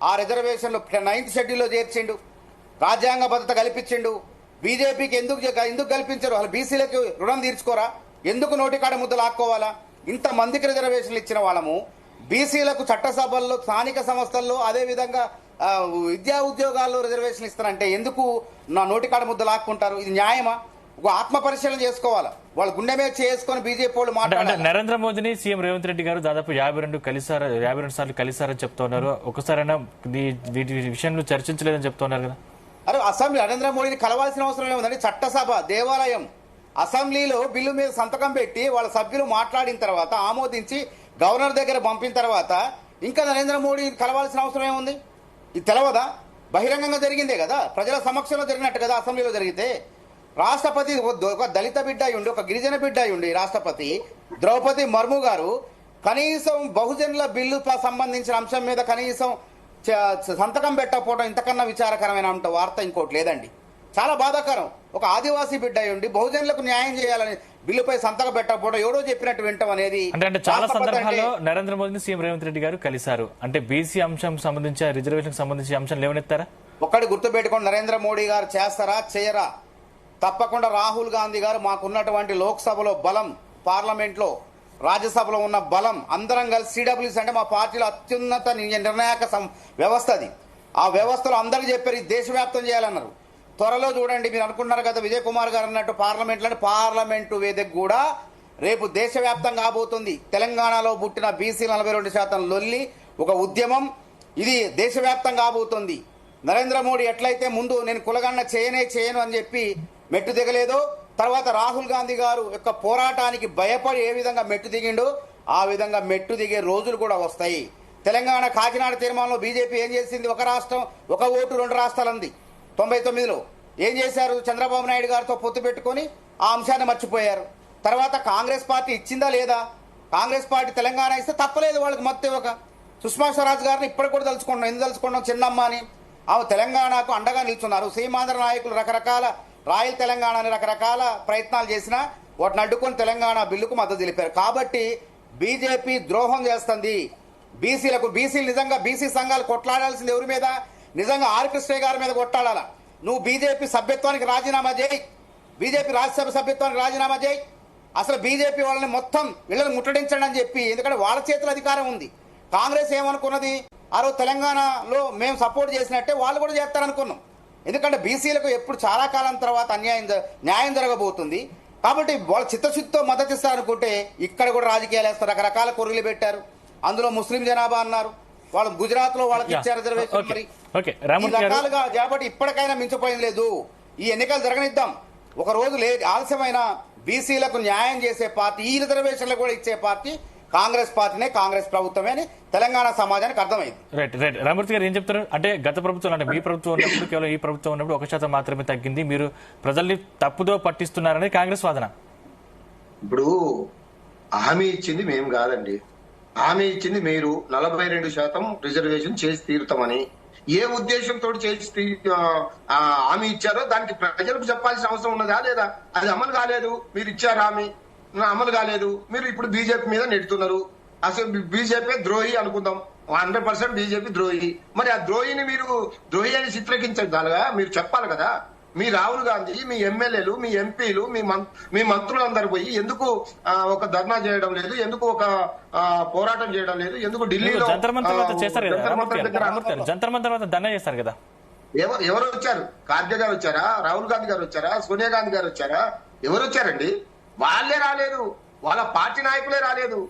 ఆ రిజర్వేషన్లు 9th షెడ్యూల్లో చేర్చిండు, రాజ్యాంగ భద్రత కల్పించిండు. బీజేపీకి ఎందుకు కల్పించారు? అసలు బీసీలకు రుణం తీర్చుకోరా? ఎందుకు నోటికాడ ముద్ద లాక్కోవాలా? ఇంతమందికి రిజర్వేషన్లు ఇచ్చిన వాళ్ళము బీసీలకు చట్టసభల్లో, స్థానిక సంస్థల్లో, అదేవిధంగా విద్యా ఉద్యోగాల్లో రిజర్వేషన్లు ఇస్తారంటే ఎందుకు నా నోటికాడ ముద్ద లాక్కుంటారు? ఇది న్యాయమా? ఒక ఆత్మ పరిశీలన చేసుకోవాలా. వాళ్ళు గుండె మీద చేసుకుని బీజేపీ వాళ్ళు మాట్లాడారు. నరేంద్ర మోదీని సీఎం రేవంత్ రెడ్డి గారు దాదాపు 52 సార్లు కలిసారని చెప్తున్నారు. ఒకసారైనా వీటి విషయంలో చర్చించలేదని చెప్తున్నారు కదా. అరే అసెంబ్లీ నరేంద్ర మోడీని కలవాల్సిన అవసరం ఏముందండి? చట్టసభ, దేవాలయం, అసెంబ్లీలో బిల్లు మీద సంతకం పెట్టి వాళ్ళ సభ్యులు మాట్లాడిన తర్వాత ఆమోదించి గవర్నర్ దగ్గర పంపిన తర్వాత ఇంకా నరేంద్ర మోడీ కలవాల్సిన అవసరం ఏముంది? ఇది తెలవదా? బహిరంగంగా జరిగిందే కదా, ప్రజల సమక్షంలో జరిగినట్టు కదా అసెంబ్లీలో జరిగితే. రాష్ట్రపతి ఒక దళిత బిడ్డ అయి ఉండి, ఒక గిరిజన బిడ్డ అయి ఉండి రాష్ట్రపతి ద్రౌపది ముర్ము గారు కనీసం బహుజనుల బిల్లు సంబంధించిన అంశం మీద కనీసం సంతకం పెట్టకపోవడం ఇంతకన్నా విచారకరమైన వార్త ఇంకోటి లేదండి. చాలా బాధాకరం. ఒక ఆదివాసీ బిడ్డ అయి ఉండి బహుజనులకు న్యాయం చేయాలని బిల్లుపై సంతకం పెట్టకపోవడం ఎవడో చెప్పినట్టు వింటాం అనేది. అంటే చాలా సందర్భాల్లో నరేంద్ర మోదీని సీఎం రేవంత్ రెడ్డి గారు కలిశారు. అంటే బీసీ అంశం సంబంధించి రిజర్వేషన్ సంబంధించి అంశం లేవనెత్తారా? ఒక్కడి గుర్తుపెట్టుకోండి, నరేంద్ర మోడీ గారు చేస్తారా చేయరా? తప్పకుండా రాహుల్ గాంధీ గారు మాకున్నటువంటి లోక్సభలో బలం, పార్లమెంట్ లో రాజ్యసభలో ఉన్న బలం, అందరం కలిసి సిడబ్ల్యూసీ అంటే మా పార్టీలో అత్యున్నత నిర్ణాయక వ్యవస్థ అది. ఆ వ్యవస్థలో అందరికీ చెప్పారు ఇది దేశవ్యాప్తం చేయాలన్నారు. త్వరలో చూడండి, మీరు అనుకున్నారు కదా విజయ్ కుమార్ గారు అన్నట్టు పార్లమెంటు వేదిక కూడా రేపు దేశవ్యాప్తం కాబోతుంది. తెలంగాణలో పుట్టిన బీసీ 42% లొల్లి ఒక ఉద్యమం, ఇది దేశవ్యాప్తం కాబోతుంది. నరేంద్ర మోడీ ఎట్లయితే ముందు నేను కులగన్న చేయను అని చెప్పి మెట్టు దిగలేదో, తర్వాత రాహుల్ గాంధీ గారు యొక్క పోరాటానికి భయపడి ఏ విధంగా మెట్టు దిగిండో ఆ విధంగా మెట్టు దిగే రోజులు కూడా వస్తాయి. తెలంగాణ కాకినాడ తీర్మానంలో బీజేపీ ఏం చేసింది? ఒక రాష్ట్రం ఒక ఓటు 2 రాష్ట్రాలంది 99లో. ఏం చేశారు? చంద్రబాబు నాయుడు గారితో పొత్తు పెట్టుకొని ఆ అంశాన్ని మర్చిపోయారు. తర్వాత కాంగ్రెస్ పార్టీ ఇచ్చిందా లేదా? కాంగ్రెస్ పార్టీ తెలంగాణ ఇస్తే తప్పలేదు వాళ్ళకి మత్తు ఇవ్వక. సుష్మా స్వరాజ్ గారిని ఇప్పటికి కూడా తలుచుకున్నాం. ఎందుకు తలుచుకున్నాం? చిన్నమ్మ అని ఆమె తెలంగాణకు అండగా నిల్చున్నారు. సీమాంధ్ర నాయకులు రకరకాల రాయల్ తెలంగాణ అని రకరకాల ప్రయత్నాలు చేసినా వాటిని అడ్డుకొని తెలంగాణ బిల్లుకు మద్దతు తెలిపారు. కాబట్టి బీజేపీ ద్రోహం చేస్తుంది బీసీలకు. బీసీలు నిజంగా బీసీ సంఘాలు కొట్లాడాల్సింది ఎవరి మీద? నిజంగా ఆర్ కృష్ణయ్య గారి మీద కొట్లాడాల. నువ్వు బీజేపీ సభ్యత్వానికి రాజీనామా చేయి, బీజేపీ రాజ్యసభ సభ్యత్వానికి రాజీనామా చేయి. అసలు బీజేపీ వాళ్ళని మొత్తం వీళ్ళని ముట్టడించండి అని చెప్పి, ఎందుకంటే వాళ్ళ చేతుల అధికారం ఉంది. కాంగ్రెస్ ఏమనుకున్నది? ఆ రోజు తెలంగాణలో మేము సపోర్ట్ చేసినట్టే వాళ్ళు కూడా చేస్తారనుకున్నాం. ఎందుకంటే బీసీలకు ఎప్పుడు చాలా కాలం తర్వాత న్యాయం జరగబోతుంది. కాబట్టి వాళ్ళు చిత్తశుద్ధితో మద్దతు ఇస్తారనుకుంటే ఇక్కడ కూడా రాజకీయాలు వేస్తారు. రకరకాల కొర్రీలు పెట్టారు. అందులో ముస్లిం జనాభా అన్నారు. వాళ్ళు గుజరాత్ లో వాళ్ళకి ఇచ్చారు రిజర్వేషన్. మరి ఈ రకాలుగా కాబట్టి ఇప్పటికైనా మించిపోయింది లేదు. ఈ ఎన్నికలు జరగనిద్దాం. ఒక రోజు ఆలస్యమైన బీసీలకు న్యాయం చేసే పార్టీ, ఈ రిజర్వేషన్లు కూడా ఇచ్చే పార్టీ కాంగ్రెస్ పార్టీనే, కాంగ్రెస్ ప్రభుత్వమే అని తెలంగాణ సమాజానికి అర్థమైంది. రైట్ రైట్ రామూర్తి గారు ఏం చెప్తారు? అంటే గత ప్రభుత్వం అంటే మీ ప్రభుత్వం ఉన్నప్పుడు కేవలం ఈ ప్రభుత్వం ఉన్నప్పుడు 1% మాత్రమే తగ్గింది, మీరు ప్రజల్ని తప్పుదో పట్టిస్తున్నారని కాంగ్రెస్ వాదన. ఇప్పుడు హామీ ఇచ్చింది మేము కాదండి, హామీ ఇచ్చింది మీరు. 42% రిజర్వేషన్ చేసి తీరుతామని ఏ ఉద్దేశంతో చేసి హామీ ఇచ్చారో దానికి ప్రజలకు చెప్పాల్సిన అవసరం ఉన్నదా లేదా? అది అమలు కాలేదు. మీరు ఇచ్చారు హామీ, అమలు కాలేదు. మీరు ఇప్పుడు బీజేపీ మీద నెడుతున్నారు. అసలు బీజేపీ ద్రోహి అనుకుందాం, 100% బీజేపీ ద్రోహి. మరి ఆ ద్రోహిని మీరు ద్రోహి అని చిత్రీకరించగలగా మీరు చెప్పాలి కదా. మీ రాహుల్ గాంధీ, మీ ఎమ్మెల్యేలు, మీ ఎంపీలు, మీ మంత్రులందరూ పోయి ఎందుకు ఒక ధర్నా చేయడం లేదు? ఎందుకు ఒక పోరాటం చేయడం లేదు? ఎందుకు ఢిల్లీలో జంతర్ మంతర్ ధర్నా చేస్తారు కదా? ఎవరు వచ్చారు? ఖార్గే గారు వచ్చారా? రాహుల్ గాంధీ గారు వచ్చారా? సోనియా గాంధీ గారు వచ్చారా? ఎవరు వచ్చారండి? వాళ్ళే రాలేదు, వాళ్ళ పార్టీ నాయకులే రాలేదు.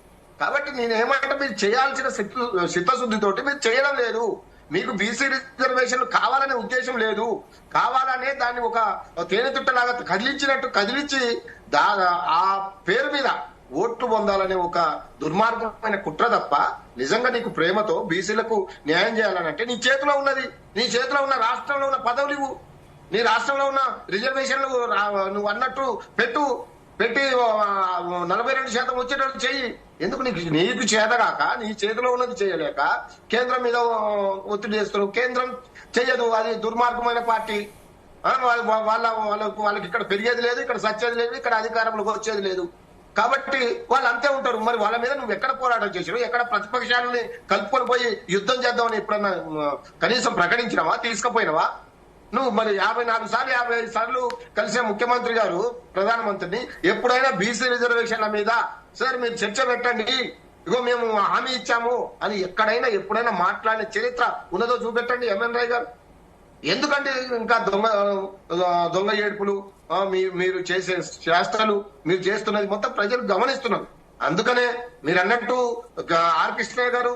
కాబట్టి నేనేమంటే మీరు చేయాల్సిన చిత్తశుద్ధితోటి మీరు చేయడం లేదు. మీకు బీసీ రిజర్వేషన్లు కావాలనే ఉద్దేశం లేదు. కావాలనే దాన్ని ఒక తేనెతుట్టలాగా కదిలించి ఆ పేరు మీద ఓట్లు పొందాలనే ఒక దుర్మార్గమైన కుట్ర తప్ప నిజంగా నీకు ప్రేమతో బీసీలకు న్యాయం చేయాలనంటే నీ చేతిలో ఉన్నది, నీ చేతిలో ఉన్న రాష్ట్రంలో ఉన్న పదవులు, నీ రాష్ట్రంలో ఉన్న రిజర్వేషన్లు నువ్వు అన్నట్టు పెట్టి 42% వచ్చేటట్టు చెయ్యి. ఎందుకు నీకు చేతగాక, నీ చేతిలో ఉన్నది చేయలేక కేంద్రం మీద ఒత్తిడి చేస్తారు. కేంద్రం చెయ్యదు, అది దుర్మార్గమైన పార్టీ. వాళ్ళకి ఇక్కడ పెరిగేది లేదు, ఇక్కడ సచ్చేది లేదు, ఇక్కడ అధికారంలోకి వచ్చేది లేదు. కాబట్టి వాళ్ళు అంతే ఉంటారు. మరి వాళ్ళ మీద నువ్వు ఎక్కడ పోరాటం చేసావు? ఎక్కడ ప్రతిపక్షాలని కలుపుకొని పోయి యుద్ధం చేద్దామని ఎప్పుడన్నా కనీసం ప్రకటించినవా? తీసుకుపోయినవా? నువ్వు మరి 54 సార్లు 55 సార్లు కలిసే ముఖ్యమంత్రి గారు ప్రధానమంత్రిని ఎప్పుడైనా బీసీ రిజర్వేషన్ల మీద సార్ మీరు చర్చ పెట్టండి, ఇగో మేము హామీ ఇచ్చాము అని ఎప్పుడైనా మాట్లాడిన చరిత్ర ఉన్నదో చూపెట్టండి ఎంఎన్ రాయ్ గారు. ఎందుకంటే ఇంకా దొంగ ఏడుపులు, మీరు చేసే శాస్త్రాలు, మీరు చేస్తున్నది మొత్తం ప్రజలు గమనిస్తున్నారు. అందుకనే మీరు అన్నట్టు ఆర్ కృష్ణయ్య గారు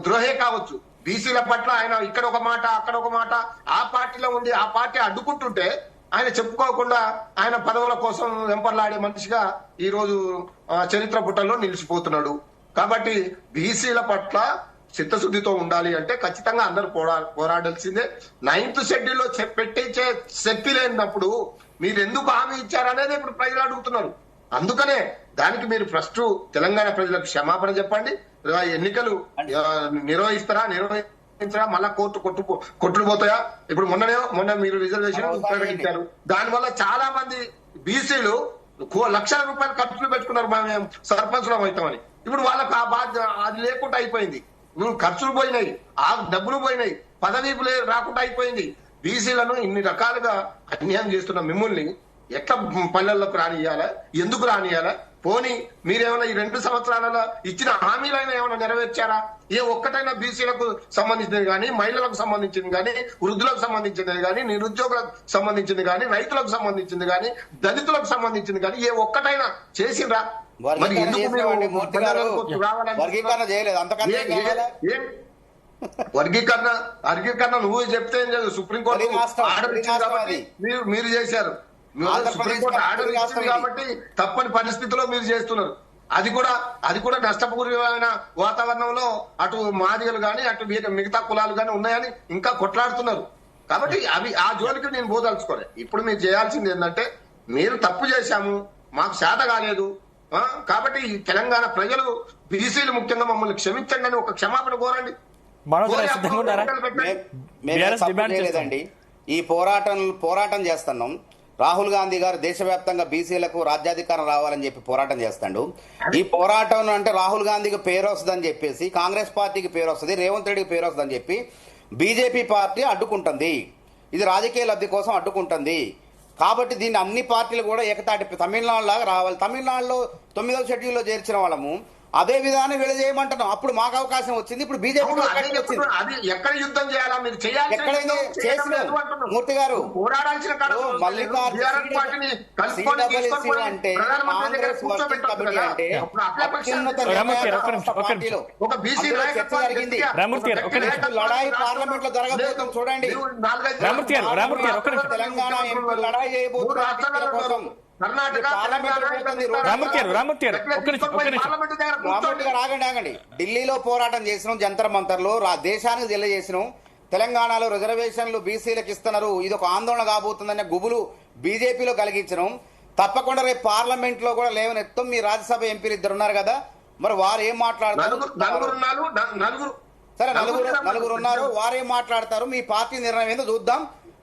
ద్రోహే కావచ్చు, బీసీల పట్ల ఆయన ఇక్కడ ఒక మాట అక్కడ ఒక మాట ఆ పార్టీలో ఉండి ఆ పార్టీ అడ్డుకుంటుంటే ఆయన చెప్పుకోకుండా ఆయన పదవుల కోసం వెంపర్లాడే మనిషిగా ఈ రోజు చరిత్ర పుటల్లో నిలిచిపోతున్నాడు. కాబట్టి బీసీల పట్ల చిత్తశుద్ధితో ఉండాలి అంటే ఖచ్చితంగా అందరూ పోరాడాల్సిందే. 9th షెడ్యూల్లో పెట్టించే శక్తి లేనప్పుడు మీరు ఎందుకు హామీ ఇచ్చారనేది ఇప్పుడు ప్రజలు అడుగుతున్నారు. అందుకనే దానికి మీరు ఫస్ట్ తెలంగాణ ప్రజలకు క్షమాపణ చెప్పండి. ఎన్నికలు నిర్వహించరా మళ్ళా కొట్టులు పోతాయా? ఇప్పుడు మొన్న మీరు రిజర్వేషన్ ప్రకటించారు, దానివల్ల చాలా మంది బీసీలు లక్షల రూపాయలు ఖర్చులు పెట్టుకున్నారు, మేము సర్పంచులం అవుతామని. ఇప్పుడు వాళ్ళకి ఆ బాధ్యత అది లేకుండా అయిపోయింది. ఖర్చులు పోయినాయి, ఆ డబ్బులు పోయినాయి, పదవి రాకుండా అయిపోయింది. బీసీలను ఇన్ని రకాలుగా అన్యాయం చేస్తున్న మిమ్మల్ని ఎట్లా పల్లెల్లోకి రానియాలా? ఎందుకు రానియాలా? పోనీ మీరేమైనా ఈ 2 సంవత్సరాలలో ఇచ్చిన హామీలైనా ఏమైనా నెరవేర్చారా? ఏ ఒక్కటైనా బీసీలకు సంబంధించినది కానీ, మహిళలకు సంబంధించింది కానీ, వృద్ధులకు సంబంధించినది కానీ, నిరుద్యోగులకు సంబంధించింది కానీ, రైతులకు సంబంధించింది కానీ, దళితులకు సంబంధించింది కానీ ఏ ఒక్కటైనా చేసిండ్రా? మరి ఎందుకు వర్గీకరణ చేయలేదు? అంతకంటే వర్గీకరణ నువ్వు చెప్తే ఏం లేదు, సుప్రీంకోర్టు ఆర్డర్ ఇచ్చింది కాబట్టి మీరు చేశారు. సుప్రీంకోర్టు ఆర్డర్ ఇచ్చింది కాబట్టి తప్పని పరిస్థితిలో మీరు చేస్తున్నారు. అది కూడా నష్టపూర్వమైన వాతావరణంలో అటు మాదిగలు గాని, అటు మిగతా కులాలు గాని ఉన్నాయని ఇంకా కొట్లాడుతున్నారు. కాబట్టి ఆ జోలికి నేను పోదలుచుకోలేదు. ఇప్పుడు మీరు చేయాల్సింది ఏంటంటే, మీరు తప్పు చేశాము, మాకు చేత కాలేదు కాబట్టి ఈ తెలంగాణ ప్రజలు బీసీలు ముఖ్యంగా మమ్మల్ని క్షమించండి అని ఒక క్షమాపణ కోరండి. లేదండి, ఈ పోరాటం చేస్తున్నాం. రాహుల్ గాంధీ గారు దేశవ్యాప్తంగా బీసీలకు రాజ్యాధికారం రావాలని చెప్పి పోరాటం చేస్తాడు. ఈ పోరాటం అంటే రాహుల్ గాంధీకి పేరు వస్తుందని చెప్పేసి, కాంగ్రెస్ పార్టీకి పేరు వస్తుంది, రేవంత్ రెడ్డికి పేరు వస్తుందని చెప్పి బీజేపీ పార్టీ అడ్డుకుంటుంది. ఇది రాజకీయ లబ్ధి కోసం అడ్డుకుంటుంది. కాబట్టి దీన్ని అన్ని పార్టీలు కూడా ఏకతాటి తమిళనాడు లాగా రావాలి. తమిళనాడులో 9వ షెడ్యూల్లో చేర్చిన వాళ్ళము అదే విధానం వీళ్ళు చేయమంటున్నాం. అప్పుడు మాకు అవకాశం వచ్చింది, ఇప్పుడు బీజేపీ ఎక్కడ యుద్ధం చేయాలా? మీరు చేసిన మూర్తి గారు అంటే కాంగ్రెస్ వర్కింగ్ కమిటీ అంటే జరిగింది. లడాయి పార్లమెంట్ లో జరగబోతుంది చూడండి. తెలంగాణ ఎంపీ లడాయి చేయబోతున్నారు. ఆగండి. ఢిల్లీలో పోరాటం చేసినాం, జంతర్ మంతర్లో దేశానికి తెలియజేసినాం. తెలంగాణలో రిజర్వేషన్లు బీసీలకు ఇస్తున్నారు, ఇది ఒక ఆందోళన కాబోతుందనే గుబులు బీజేపీలో కలిగించడం. తప్పకుండా రేపు పార్లమెంట్ లో కూడా లేవనెత్తాం. మీ రాజ్యసభ ఎంపీలు 2 ఉన్నారు కదా, మరి వారు ఏం మాట్లాడతారు? సరే, నలుగురు ఉన్నారు, వారేం మాట్లాడతారు? మీ పార్టీ నిర్ణయం ఏందో చూద్దాం.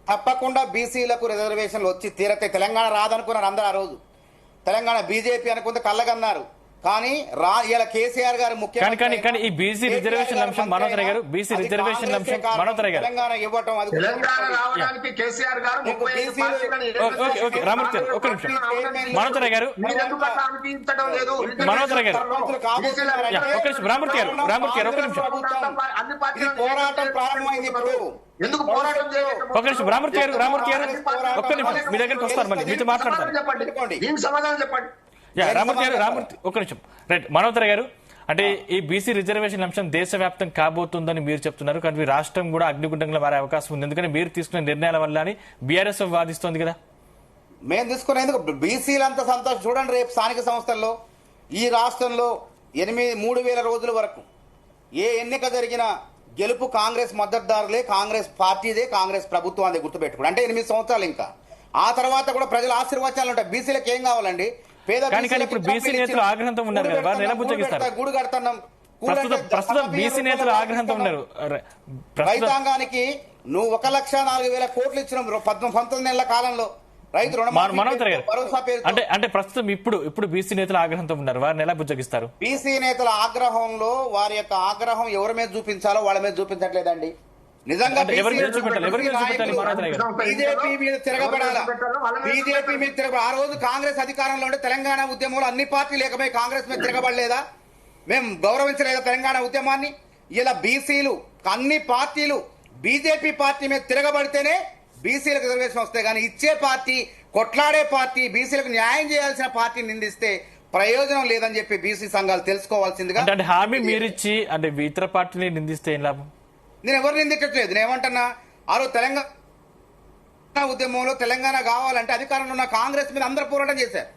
తప్పకుండా బీసీలకు రిజర్వేషన్లు వచ్చి తీరతే. తెలంగాణ రాదనుకున్నారు అందరు ఆ రోజు, తెలంగాణ బీజేపీ అనుకుంటే కళ్ళగన్నారు. కానీ ఇలా కేసీఆర్ గారు ముఖ్యంగా ఈ బీసీ రిజర్వేషన్ అంశం మనోహర్ గారు, బీసీ రిజర్వేషన్ అంశం మనోహర్ గారు తెలంగాణ ఇవ్వటం, రావడానికి కేసీఆర్ గారు రామూర్తి గారు ఒక నిమిషం. మనోహర్ గారు రామూర్తి గారు ఒక నిమిషం. పోరాటం ప్రారంభమైంది. ఎందుకు పోరాటం ఒక నిమిషం రామూర్తి గారు ఒక్క నిమిషం, మీ దగ్గరికి వస్తారు, మళ్ళీ మీతో మాట్లాడతారు. దీనికి సమాధానం చెప్పండి. రామూర్తి ఒక నిమిషం. రైట్, మనోహర్ గారు, అంటే ఈ బీసీ రిజర్వేషన్ అంశం దేశవ్యాప్తం కాబోతుందని మీరు చెప్తున్నారు, కానీ రాష్ట్రం కూడా అగ్నిగుండంగా మారే అవకాశం ఉంది, ఎందుకని మీరు తీసుకునే నిర్ణయాల వల్ల అని బీఆర్ఎస్ వాదిస్తోంది కదా. మేము తీసుకునేందుకు బీసీలంతా సంతోషం. చూడండి, రేపు స్థానిక సంస్థల్లో ఈ రాష్ట్రంలో 3,000 రోజుల వరకు ఏ ఎన్నిక జరిగినా గెలుపు కాంగ్రెస్ మద్దతుదారులే, కాంగ్రెస్ పార్టీదే, కాంగ్రెస్ ప్రభుత్వాన్ని గుర్తుపెట్టుకోండి. అంటే 8 సంవత్సరాలు. ఇంకా ఆ తర్వాత కూడా ప్రజల ఆశీర్వచనాలు ఉంటాయి. బీసీలకు ఏం కావాలండి? ఇప్పుడు బీసీ నేతలు ఆగ్రహంతో ఉన్నారు కదా, వారిని ఎలా బుజ్జగిస్తారు? గూడు కడుతున్నాం. ప్రస్తుతం బీసీ నేతలు ఆగ్రహంతో ఉన్నారు. రైతాంగానికి నువ్వు 1,04,000 కోట్లు ఇచ్చినాం 19 నెలల కాలంలో. రైతు మనోహర్ గారు, అంటే ప్రస్తుతం ఇప్పుడు బీసీ నేతలు ఆగ్రహంతో ఉన్నారు, వారిని ఎలా బుజ్జగిస్తారు? బీసీ నేతల ఆగ్రహంలో వారి యొక్క ఆగ్రహం ఎవరి మీద చూపించాలో వాళ్ళ మీద చూపించట్లేదండి. నిజంగా బీజేపీ మీద తిరగబడాలా? బీజేపీ మీద ఆ రోజు కాంగ్రెస్ అధికారంలో ఉంటే తెలంగాణ ఉద్యమంలో అన్ని పార్టీలు ఏకమై కాంగ్రెస్ మీద తిరగబడలేదా? మేము గౌరవించలేదా తెలంగాణ ఉద్యమాన్ని? ఇలా బీసీలు అన్ని పార్టీలు బీజేపీ పార్టీ మీద తిరగబడితేనే బీసీలకు రిజర్వేషన్ వస్తాయి. కానీ ఇచ్చే పార్టీ, కొట్లాడే పార్టీ, బీసీలకు న్యాయం చేయాల్సిన పార్టీని నిందిస్తే ప్రయోజనం లేదని చెప్పి బీసీ సంఘాలు తెలుసుకోవాల్సిందిగా. అంటే హామీ మీరిచ్చి అంటే ఇతర పార్టీని నిందిస్తే ఏం లాభం? నేను ఎవరు నిందించట్లేదు. నేను ఏమంటున్నా, ఆ రోజు తెలంగాణ ఉద్యమంలో తెలంగాణ కావాలంటే అధికారంలో ఉన్న కాంగ్రెస్ మీద అందరూ పోరాటం చేశారు.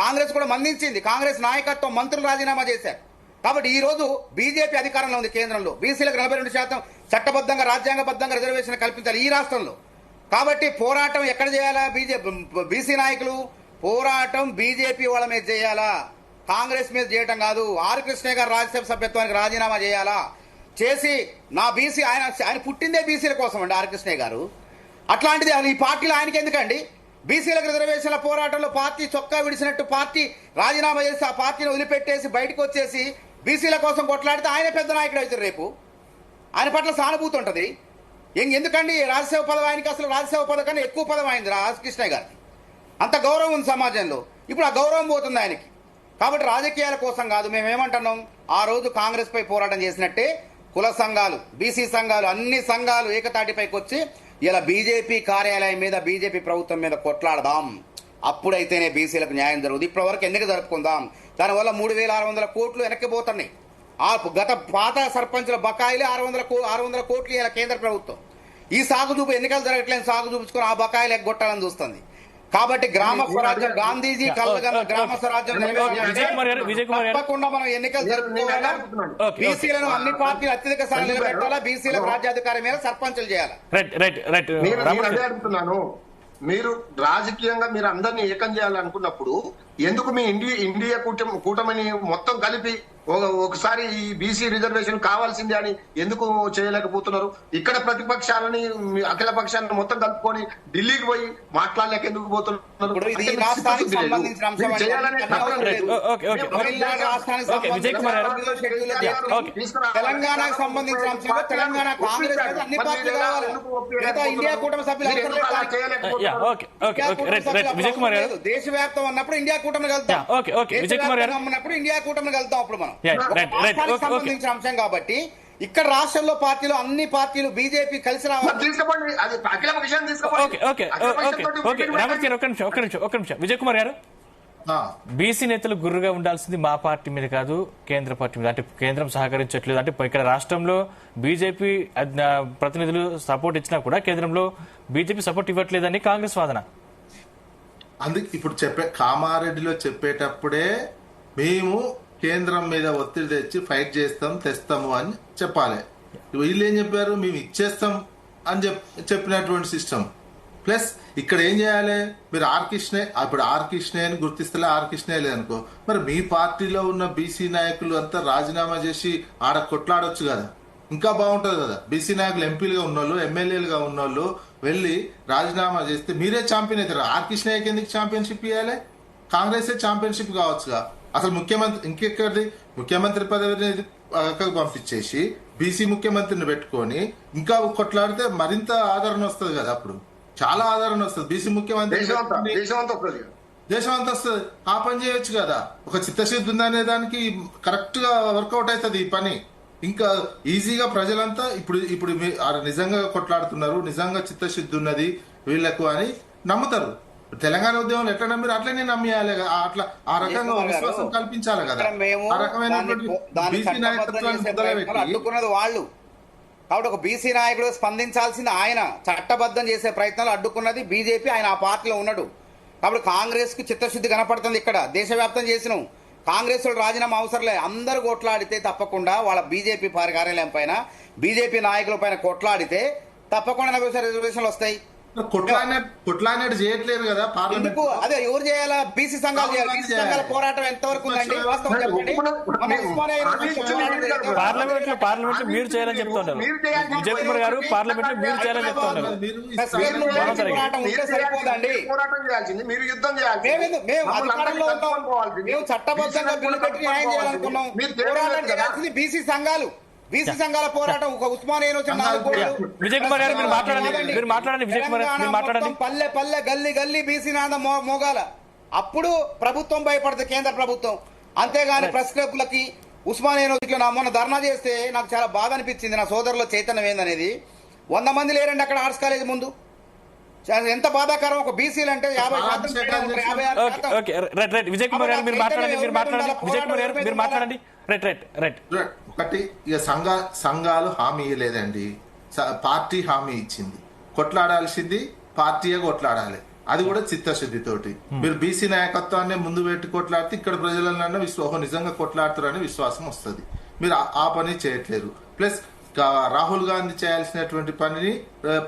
కాంగ్రెస్ కూడా మందించింది. కాంగ్రెస్ నాయకత్వం, మంత్రులు రాజీనామా చేశారు. కాబట్టి ఈ రోజు బీజేపీ అధికారంలో ఉంది కేంద్రంలో. బీసీలకు 42% చట్టబద్ధంగా రాజ్యాంగబద్ధంగా రిజర్వేషన్ కల్పించాలి ఈ రాష్ట్రంలో. కాబట్టి పోరాటం ఎక్కడ చేయాలా? బీసీ నాయకులు పోరాటం బీజేపీ వాళ్ళ మీద చేయాలా, కాంగ్రెస్ మీద చేయటం కాదు. ఆర్ కృష్ణయ్య గారు రాజ్యసభ సభ్యత్వానికి రాజీనామా చేయాలా, చేసి నా బీసీ ఆయన పుట్టిందే బీసీల కోసం అండి ఆర్ కృష్ణయ్య గారు. అట్లాంటిది ఈ పార్టీలో ఆయనకి ఎందుకండి? బీసీలకు రిజర్వేషన్ల పోరాటంలో పార్టీ చొక్కా విడిచినట్టు పార్టీ రాజీనామా చేసి ఆ పార్టీని వదిలిపెట్టేసి బయటకు వచ్చేసి బీసీల కోసం కొట్లాడితే ఆయన పెద్ద నాయకుడు అవుతారు రేపు. ఆయన పట్ల సానుభూతి ఉంటుంది. ఎందుకండి రాజ్యసేవ పదవి ఆయనకి అసలు రాజ్యసేవ పదవి కన్నా ఎక్కువ పదవి అయింది రాజకృష్ణయ్య గారికి. అంత గౌరవం ఉంది సమాజంలో. ఇప్పుడు ఆ గౌరవం పోతుంది ఆయనకి. కాబట్టి రాజకీయాల కోసం కాదు. మేమేమంటున్నాం, ఆ రోజు కాంగ్రెస్ పై పోరాటం చేసినట్టే కుల సంఘాలు, బీసీ సంఘాలు, అన్ని సంఘాలు ఏకతాటిపైకి వచ్చి ఇలా బీజేపీ కార్యాలయం మీద బీజేపీ ప్రభుత్వం మీద కొట్లాడదాం. అప్పుడైతేనే బీసీలకు న్యాయం జరుగుతుంది. ఇప్పటి వరకు ఎన్నిక జరుపుకుందాం. దానివల్ల 3,600 కోట్లు వెనక్కిపోతున్నాయి. ఆ గత పాత సర్పంచుల బకాయిలే 600 కోట్లు ఇలా కేంద్ర ప్రభుత్వం ఈ సాగు చూపు ఎన్నికలు జరగట్లేదు సాగు చూపించుకొని ఆ బకాయిలు ఎగ్గొట్టాలని చూస్తుంది. కాబట్టి గ్రామ స్వరాజ్యం గాంధీజీ కలగన్న గ్రామ స్వరాజ్యం తప్పకుండా మనం ఎన్నికలు జరుపుకోవాలా. బీసీలను అన్ని పార్టీలు అత్యధిక స్థానం నిలబెట్టాలా. బీసీలకు రాజ్యాధికారం మీద సర్పంచులు చేయాలి. అదే అడుగుతున్నాను. మీరు రాజకీయంగా మీరు అందరినీ ఏకం చేయాలనుకున్నప్పుడు ఎందుకు మీ ఇండియా కూటమిని మొత్తం కలిపి ఒకసారి ఈ బీసీ రిజర్వేషన్ కావాల్సిందే అని ఎందుకు చేయలేకపోతున్నారు? ఇక్కడ ప్రతిపక్షాలని అఖిల పక్షాలను మొత్తం కలుపుకొని ఢిల్లీకి పోయి మాట్లాడలేక ఎందుకు పోతున్నారు? తెలంగాణకు సంబంధించిన అంశంలో తెలంగాణ కాంగ్రెస్ అన్ని పార్టీలు కావాలి. ఇండియా కూటమి సభ్యులు దేశవ్యాప్తం ఉన్నప్పుడు ఇండియా కూటమి కలుద్దాం. ఉన్నప్పుడు ఇండియా కూటమి కలుద్దాం. అప్పుడు మనం సంబంధించిన అంశం కాబట్టి ఇక్కడ రాష్ట్రంలో పార్టీలు అన్ని పార్టీలు బీజేపీ కలిసి రావాలి. విజయ్ కుమార్ గారు, బీసీ నేతలు గుర్రుగా ఉండాల్సింది మా పార్టీ మీద కాదు కేంద్ర పార్టీ మీద. అంటే కేంద్రం సహకరించట్లేదు. అంటే ఇక్కడ రాష్ట్రంలో బీజేపీ ప్రతినిధులు సపోర్ట్ ఇచ్చినా కూడా కేంద్రంలో బీజేపీ సపోర్ట్ ఇవ్వట్లేదని కాంగ్రెస్ వాదన. అందుకే ఇప్పుడు కామారెడ్డిలో చెప్పేటప్పుడే మేము కేంద్రం మీద ఒత్తిడి తెచ్చి ఫైట్ చేస్తాం తెస్తాము అని చెప్పాలి. వీళ్ళు ఏం చెప్పారు, మేము ఇచ్చేస్తాం అని చెప్పినటువంటి సిస్టమ్. ప్లస్ ఇక్కడ ఏం చేయాలి, మీరు ఇప్పుడు ఆర్ కృష్ణయ్య అని గుర్తిస్తలే, ఆర్ కృష్ణయ్య లేదనుకో, మరి మీ పార్టీలో ఉన్న బీసీ నాయకులు అంతా రాజీనామా చేసి ఆడ కొట్లాడొచ్చు కదా, ఇంకా బాగుంటది కదా. బీసీ నాయకులు ఎంపీలుగా ఉన్నోళ్ళు ఎమ్మెల్యేలుగా ఉన్నోళ్ళు వెళ్ళి రాజీనామా చేస్తే మీరే ఛాంపియన్ అవుతారు. ఆర్ కృష్ణయ్యకి ఎందుకు ఛాంపియన్షిప్ ఇవ్వాలి? కాంగ్రెసే ఛాంపియన్షిప్ కావచ్చుగా. అసలు ముఖ్యమంత్రి ఇంకెక్కడిది, ముఖ్యమంత్రి పదవిని పంపించేసి బీసీ ముఖ్యమంత్రిని పెట్టుకొని ఇంకా కొట్లాడితే మరింత ఆదరణ వస్తుంది కదా. అప్పుడు చాలా ఆదరణ వస్తుంది. బీసీ ముఖ్యమంత్రి దేశం అంతా వస్తుంది. ఆ పని చేయొచ్చు కదా. ఒక చిత్తశుద్ధి ఉందనే దానికి కరెక్ట్ గా వర్కౌట్ అవుతుంది ఈ పని. ఇంకా ఈజీగా ప్రజలంతా ఇప్పుడు నిజంగా కొట్లాడుతున్నారు, నిజంగా చిత్తశుద్ధి ఉన్నది వీళ్లకు అని నమ్ముతారు. తెలంగాణ ఉద్యమంలో ఎట్లా నమ్మిరు అట్లనే నమ్మేయాలి. అట్లా ఆ రకంగా విశ్వాసం కల్పించాలి కదా. ఆ రకమైనటువంటి బీసీ నాయకత్వాన్ని అడ్డుకున్నది వాళ్ళు. కాబట్టి ఒక బీసీ నాయకుడు స్పందించాల్సింది ఆయన. చట్టబద్ధం చేసే ప్రయత్నాలు అడ్డుకున్నది బీజేపీ. ఆయన ఆ పార్టీలో ఉన్నాడు. కాబట్టి కాంగ్రెస్ కు చిత్తశుద్ధి కనపడుతుంది. ఇక్కడ దేశవ్యాప్తం చేసినాం. కాంగ్రెస్ వాళ్ళు రాజీనామా అవసరం లేదు. అందరూ కొట్లాడితే తప్పకుండా వాళ్ళ బీజేపీ కార్యాలయం పైన బీజేపీ నాయకుల పైన కొట్లాడితే తప్పకుండా రిజర్వేషన్లు వస్తాయి. కొట్లాడినట్టు చేయట్లేదు కదా పార్లమెంట్. అదే ఎవరు చేయాలా? బీసీ సంఘాలు చేయాలి. బీసీ సంఘాల పోరాటం ఎంతవరకు ఉందండి? వాస్తవం చెప్పండి. పార్లమెంట్ మీరు చేయాలని చెప్తున్నారు విజయ్ కుమార్ గారు. పార్లమెంట్ మీరు చేయాలని చెప్తున్నారు. పోరాటం ఉంటే సరిపోదండి. మేము అధికారంలో ఉంటాం. మేము చట్టబద్ధంగా బిల్లు పెట్టి న్యాయం చేయాలనుకున్నాం. పోరాటం చేయాల్సింది బీసీ సంఘాలు. బీసీ సంఘాల పోరాటం ఒక ఉస్మానియా విజయ్ కుమార్ గారు మీరు మాట్లాడండి. విజయ్ కుమార్ మీరు మాట్లాడండి. పల్లె పల్లె గల్లీ గల్లీ బీసీ నాద మోగాల. అప్పుడు ప్రభుత్వం భయపడుతుంది, కేంద్ర ప్రభుత్వం. అంతేగాని ప్రెస్ క్లబ్లకి ఉస్మానియా యూనివర్సిటీలో నా మొన్న ధర్నా చేస్తే నాకు చాలా బాధ అనిపించింది. నా సోదరులో చైతన్యం ఏందనేది. 100 మంది లేరండి అక్కడ ఆర్ట్స్ కాలేజ్ ముందు. ఎంత బాధాకరం. ఒక బీసీలు అంటే 50%. విజయ్ కుమార్ గారు మీరు మాట్లాడండి. విజయ్ కుమార్ గారు మీరు మాట్లాడండి. ఒకటి ఇక సంఘాలు హామీ ఇవ్వలేదండి, పార్టీ హామీ ఇచ్చింది. కొట్లాడాల్సింది పార్టీయే కొట్లాడాలి. అది కూడా చిత్తశుద్ధితోటి. మీరు బీసీ నాయకత్వాన్ని ముందు పెట్టి కొట్లాడితే ఇక్కడ ప్రజలన్నా నిజంగా కొట్లాడుతారని విశ్వాసం వస్తుంది. మీరు ఆ పని చేయట్లేరు. ప్లస్ రాహుల్ గాంధీ చేయాల్సినటువంటి పనిని